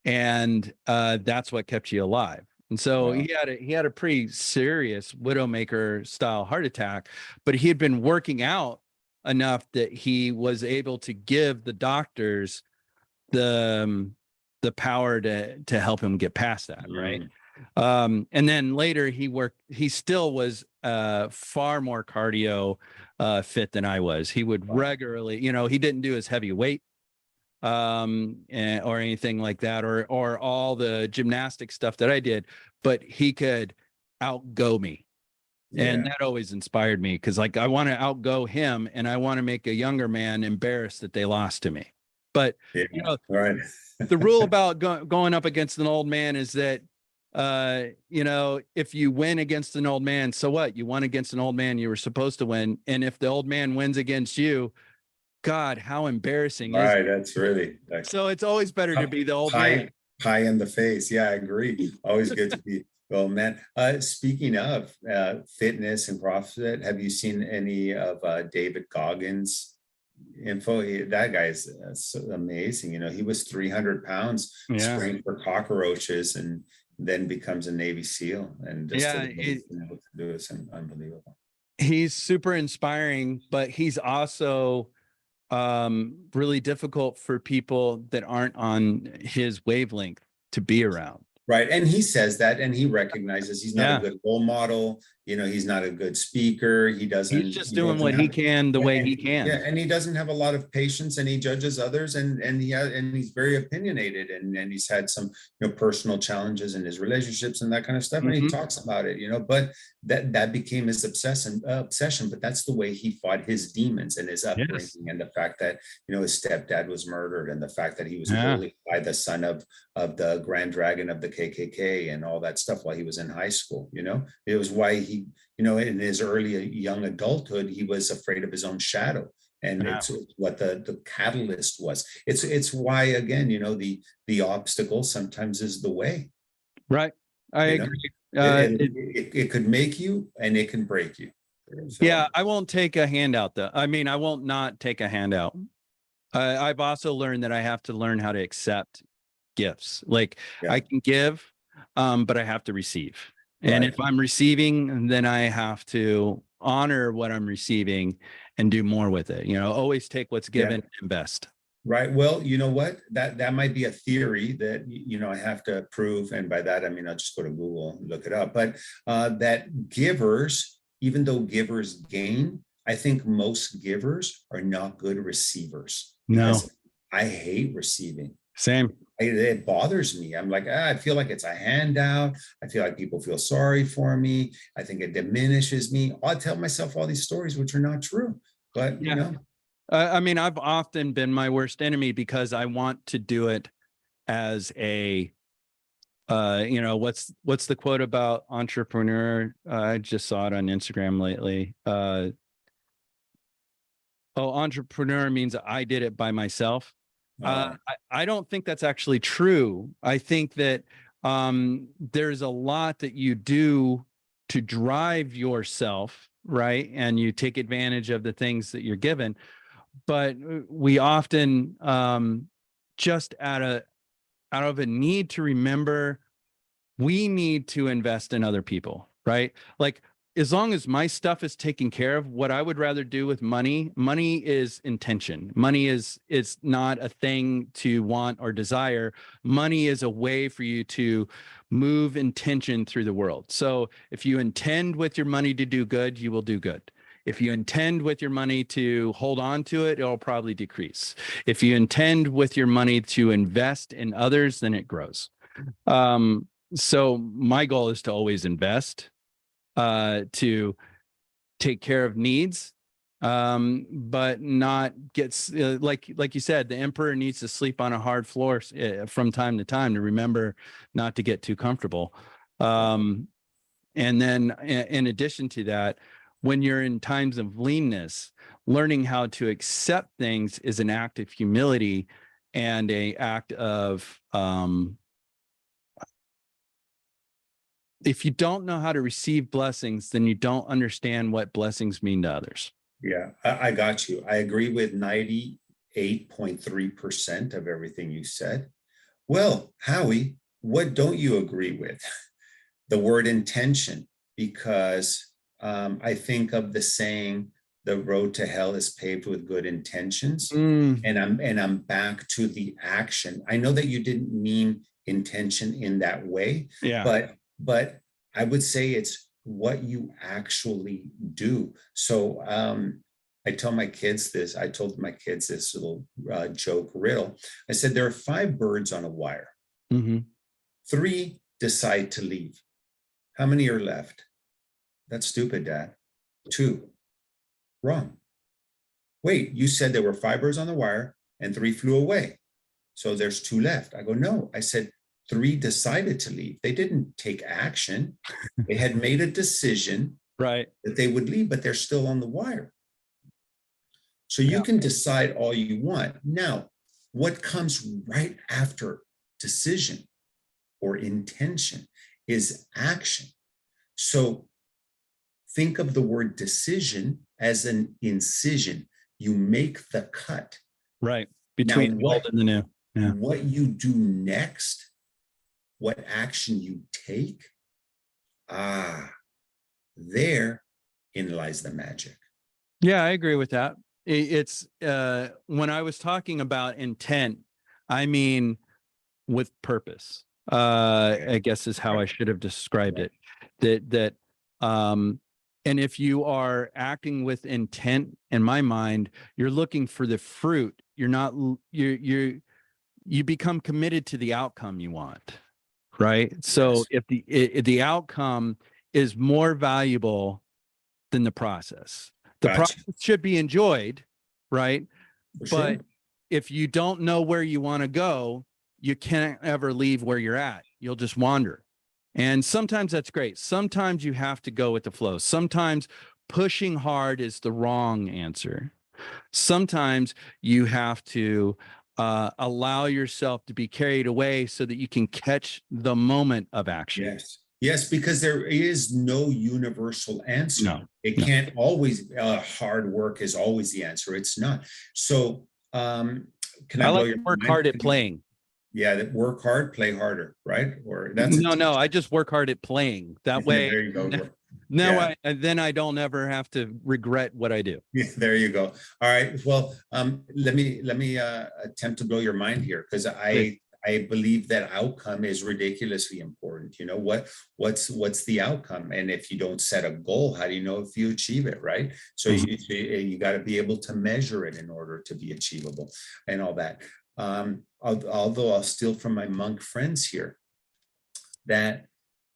And that's what kept you alive. And so Wow. he had a pretty serious Widowmaker style heart attack, but he had been working out enough that he was able to give the doctors the power to help him get past that, right? And then later he still was far more cardio fit than I was. He would regularly, he didn't do his heavy weight or anything like that, or all the gymnastic stuff that I did, but he could outgo me. And that always inspired me, because like I want to outgo him and I want to make a younger man embarrassed that they lost to me. But right. The rule about going up against an old man is that if you win against an old man, so what? You won against an old man, you were supposed to win. And if the old man wins against you, God, how embarrassing is it? That's really so it's always better to be the old man. Pie in the face. Yeah, I agree. Always good to be well, man. Speaking of fitness and CrossFit, have you seen any of David Goggins' info? That guy's amazing. He was 300 pounds, spraying for cockroaches, and then becomes a Navy SEAL. And just able to do is unbelievable. He's super inspiring, but he's also really difficult for people that aren't on his wavelength to be around. Right. And he says that, and he recognizes he's not a good role model. He's not a good speaker. He's just doing what he can the way he can. Yeah. And he doesn't have a lot of patience, and he judges others, and he's very opinionated, and he's had some, personal challenges in his relationships and that kind of stuff. And he talks about it, but that became his obsession, but that's the way he fought his demons and his upbringing. And the fact that, his stepdad was murdered, and the fact that he was bullied by the son of the Grand Dragon of the KKK and all that stuff while he was in high school. It was why he, in his early young adulthood, he was afraid of his own shadow. And it's what the catalyst was. It's why, again, the obstacle sometimes is the way. Right. I agree. It could make you and it can break you. So. Yeah, I won't take a handout though. I mean, I won't not take a handout. I've also learned that I have to learn how to accept gifts. Like I can give, but I have to receive. And if I'm receiving, then I have to honor what I'm receiving and do more with it. Always take what's given and invest. Right. Well, you know what? That might be a theory that, I have to prove. And by that, I mean, I'll just go to Google and look it up. But that givers, even though givers gain, I think most givers are not good receivers. No. I hate receiving. Same. It bothers me. I'm like, I feel like it's a handout. I feel like people feel sorry for me. I think it diminishes me. I tell myself all these stories, which are not true. But, I mean, I've often been my worst enemy because I want to do it as a, what's the quote about entrepreneur? I just saw it on Instagram lately. Entrepreneur means I did it by myself. I don't think that's actually true. I think that there's a lot that you do to drive yourself, right? And you take advantage of the things that you're given. But we often just out of a need to remember, we need to invest in other people, right? Like, as long as my stuff is taken care of, what I would rather do with money is intention. Money is not a thing to want or desire. Money is a way for you to move intention through the world. So if you intend with your money to do good, you will do good. If you intend with your money to hold on to it, it'll probably decrease. If you intend with your money to invest in others, then it grows. So my goal is to always invest, to take care of needs, but not get like you said, the emperor needs to sleep on a hard floor from time to time to remember not to get too comfortable. And then in addition to that, when you're in times of leanness, learning how to accept things is an act of humility and a act of, if you don't know how to receive blessings, then you don't understand what blessings mean to others. Yeah, I got you. I agree with 98.3% of everything you said. Well, Howie, what don't you agree with? The word intention, because I think of the saying, the road to hell is paved with good intentions. And I'm back to the action. I know that you didn't mean intention in that way, Yeah. but I would say it's what you actually do. So I told my kids this little joke riddle. I said, there are 5 birds on a wire. 3 decide to leave. How many are left? That's stupid, Dad. 2. Wrong. Wait, you said there were 5 birds on the wire and 3 flew away. So there's 2 left. I go, no, I said 3 decided to leave. They didn't take action. They had made a decision Right. that they would leave, but they're still on the wire. So you can decide all you want. Now, what comes right after decision or intention is action. So think of the word decision as an incision. You make the cut. Right. Between the old and the new. Yeah. What you do next, what action you take, therein lies the magic. Yeah, I agree with that. It's when I was talking about intent, I mean with purpose. I guess is how I should have described it. And if you are acting with intent, in my mind, you're looking for the fruit. You're not you become committed to the outcome you want, right? So if the outcome is more valuable than the process, the process should be enjoyed, right? But if you don't know where you want to go, you can't ever leave where you're at. You'll just wander. And sometimes that's great. Sometimes you have to go with the flow. Sometimes pushing hard is the wrong answer. Sometimes you have to allow yourself to be carried away so that you can catch the moment of action. Yes, because there is no universal answer. No, it can't always, hard work is always the answer. It's not. So can I like to work hard at playing. Yeah, that work hard, play harder, right? Or that's no, I just work hard at playing. That way, there you go. Then I don't ever have to regret what I do. Yeah, there you go. All right. Well, let me attempt to blow your mind here, because I believe that outcome is ridiculously important. You know, what's the outcome? And if you don't set a goal, how do you know if you achieve it, right? So you got to be able to measure it in order to be achievable and all that. Although I'll steal from my monk friends here, that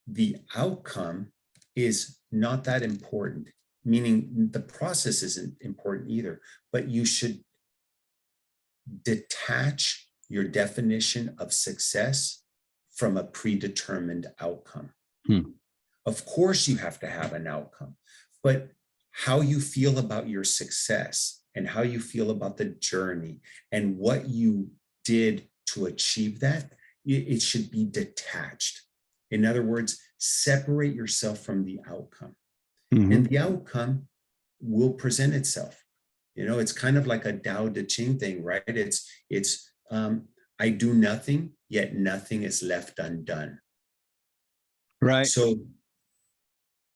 the outcome is not that important, meaning the process isn't important either, but you should detach your definition of success from a predetermined outcome. Of course, you have to have an outcome, but how you feel about your success and how you feel about the journey and what you did to achieve that, it should be detached. In other words, separate yourself from the outcome. And the outcome will present itself. You know, it's kind of like a Tao Te Ching thing, right? It's I do nothing, yet nothing is left undone. Right. So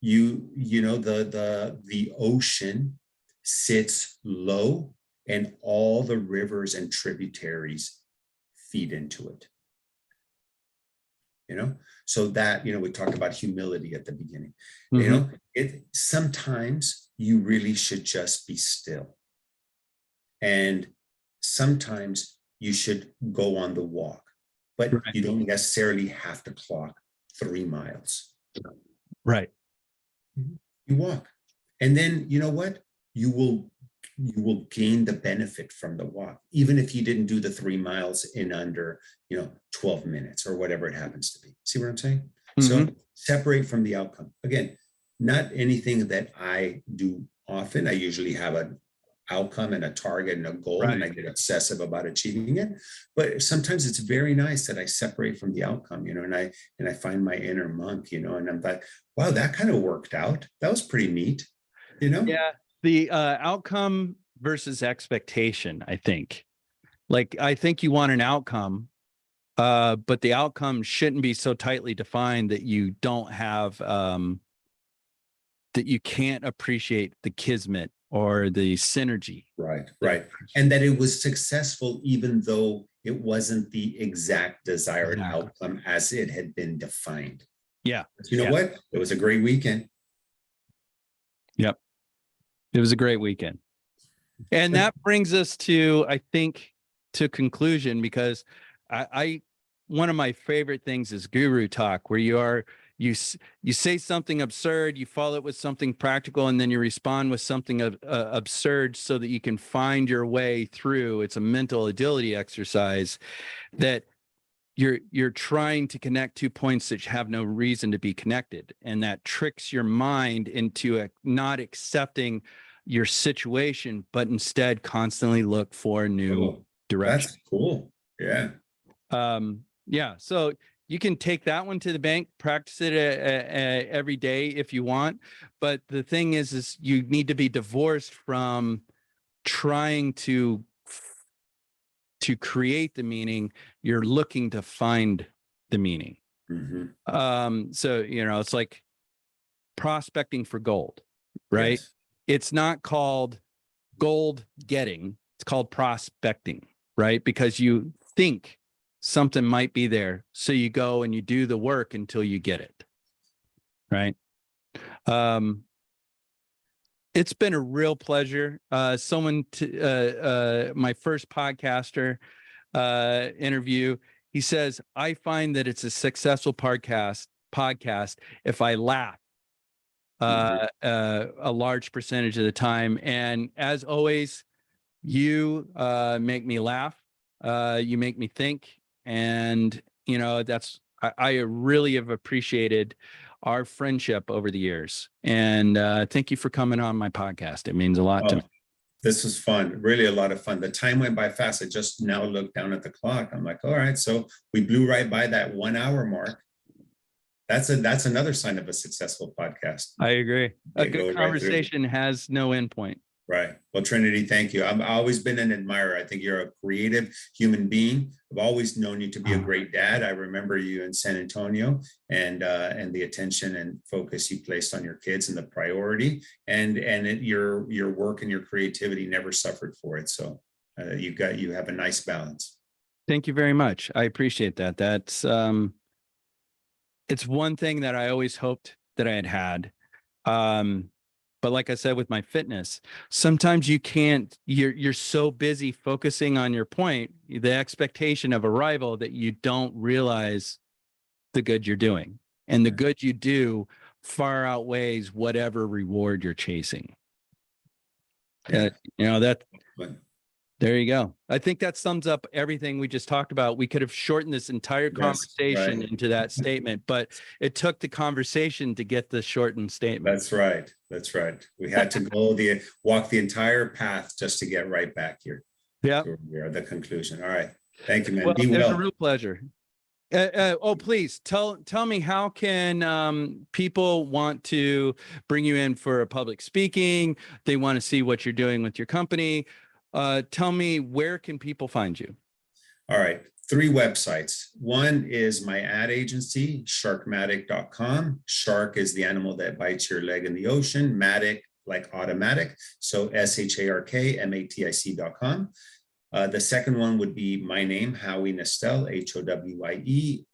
you know, the ocean sits low and all the rivers and tributaries feed into it. So that, we talked about humility at the beginning. Mhm. Sometimes you really should just be still. And sometimes you should go on the walk, but Right. you don't necessarily have to clock 3 miles. Right. You walk. And then you know what? You will gain the benefit from the walk, even if you didn't do the 3 miles in under 12 minutes or whatever it happens to be. See what I'm saying? So separate from the outcome. Again, not anything that I do often. I usually have an outcome and a target and a goal, and I get obsessive about achieving it. But sometimes it's very nice that I separate from the outcome, and I find my inner monk, and I'm like, wow, that kind of worked out. That was pretty neat, Yeah. The outcome versus expectation, I think. Like, I think you want an outcome, but the outcome shouldn't be so tightly defined that you don't have that you can't appreciate the kismet or the synergy. Right. And that it was successful, even though it wasn't the exact desired outcome as it had been defined. Yeah. But you know what? It was a great weekend. Yep. It was a great weekend. And that brings us to, I think, to conclusion, because I one of my favorite things is guru talk, where you say something absurd, you follow it with something practical, and then you respond with something absurd so that you can find your way through. It's a mental agility exercise that you're trying to connect 2 points that have no reason to be connected, and that tricks your mind into not accepting your situation, but instead constantly look for new direction. That's cool. Yeah. Yeah. So you can take that one to the bank, practice it every day if you want. But the thing is you need to be divorced from trying to create the meaning. You're looking to find the meaning. So, it's like prospecting for gold, right? Yes. It's not called gold getting, it's called prospecting, right? Because you think something might be there, so you go and you do the work until you get it, right? It's been a real pleasure. My first podcaster interview, he says, I find that it's a successful podcast if I laugh a large percentage of the time. And as always, you make me laugh, you make me think, and I really have appreciated our friendship over the years. And thank you for coming on my podcast. It means a lot to me. This was fun, really a lot of fun. The time went by fast. I just now looked down at the clock. I'm like, all right, so we blew right by that 1 hour mark. That's another sign of a successful podcast. I agree. A good conversation has no endpoint. Right. Well, Trinity, thank you. I've always been an admirer. I think you're a creative human being. I've always known you to be a great dad. I remember you in San Antonio, and the attention and focus you placed on your kids and the priority, and your work and your creativity never suffered for it. So you have a nice balance. Thank you very much. I appreciate that. That's it's one thing that I always hoped that I had. But like I said, with my fitness, sometimes you can't, you're so busy focusing on your point, the expectation of arrival, that you don't realize the good you're doing. And the good you do far outweighs whatever reward you're chasing. There you go. I think that sums up everything we just talked about. We could have shortened this entire conversation into that statement, but it took the conversation to get the shortened statement. That's right. That's right. We had to walk the entire path just to get right back here. Yeah. We are the conclusion. All right. Thank you, man. Well, Be well. It was a real pleasure. Please tell me, how can people want to bring you in for a public speaking? They want to see what you're doing with your company. Tell me, where can people find you? All right. 3 websites. One is my ad agency, sharkmatic.com. Shark is the animal that bites your leg in the ocean. Matic, like automatic. So SHARKMATIC.com. The second one would be my name, Howie Nestel,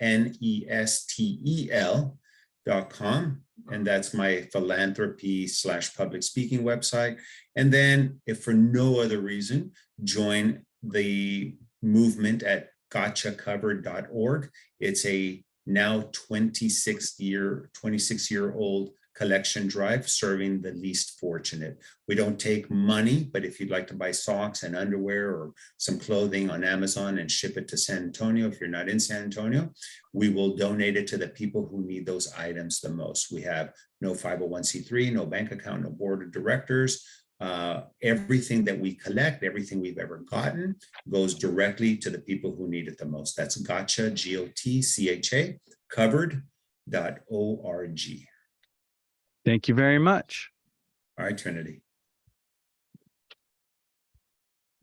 HOWIENESTEL.com. And that's my philanthropy / public speaking website. And then if for no other reason, join the movement at gotchacovered.org. It's a now 26-year-old collection drive serving the least fortunate. We don't take money, but if you'd like to buy socks and underwear or some clothing on Amazon and ship it to San Antonio, if you're not in San Antonio, we will donate it to the people who need those items the most. We have no 501c3, no bank account, no board of directors. Everything that we collect, everything we've ever gotten goes directly to the people who need it the most. That's gotcha, GOTCHA, covered.org. Thank you very much. All right, Trinity.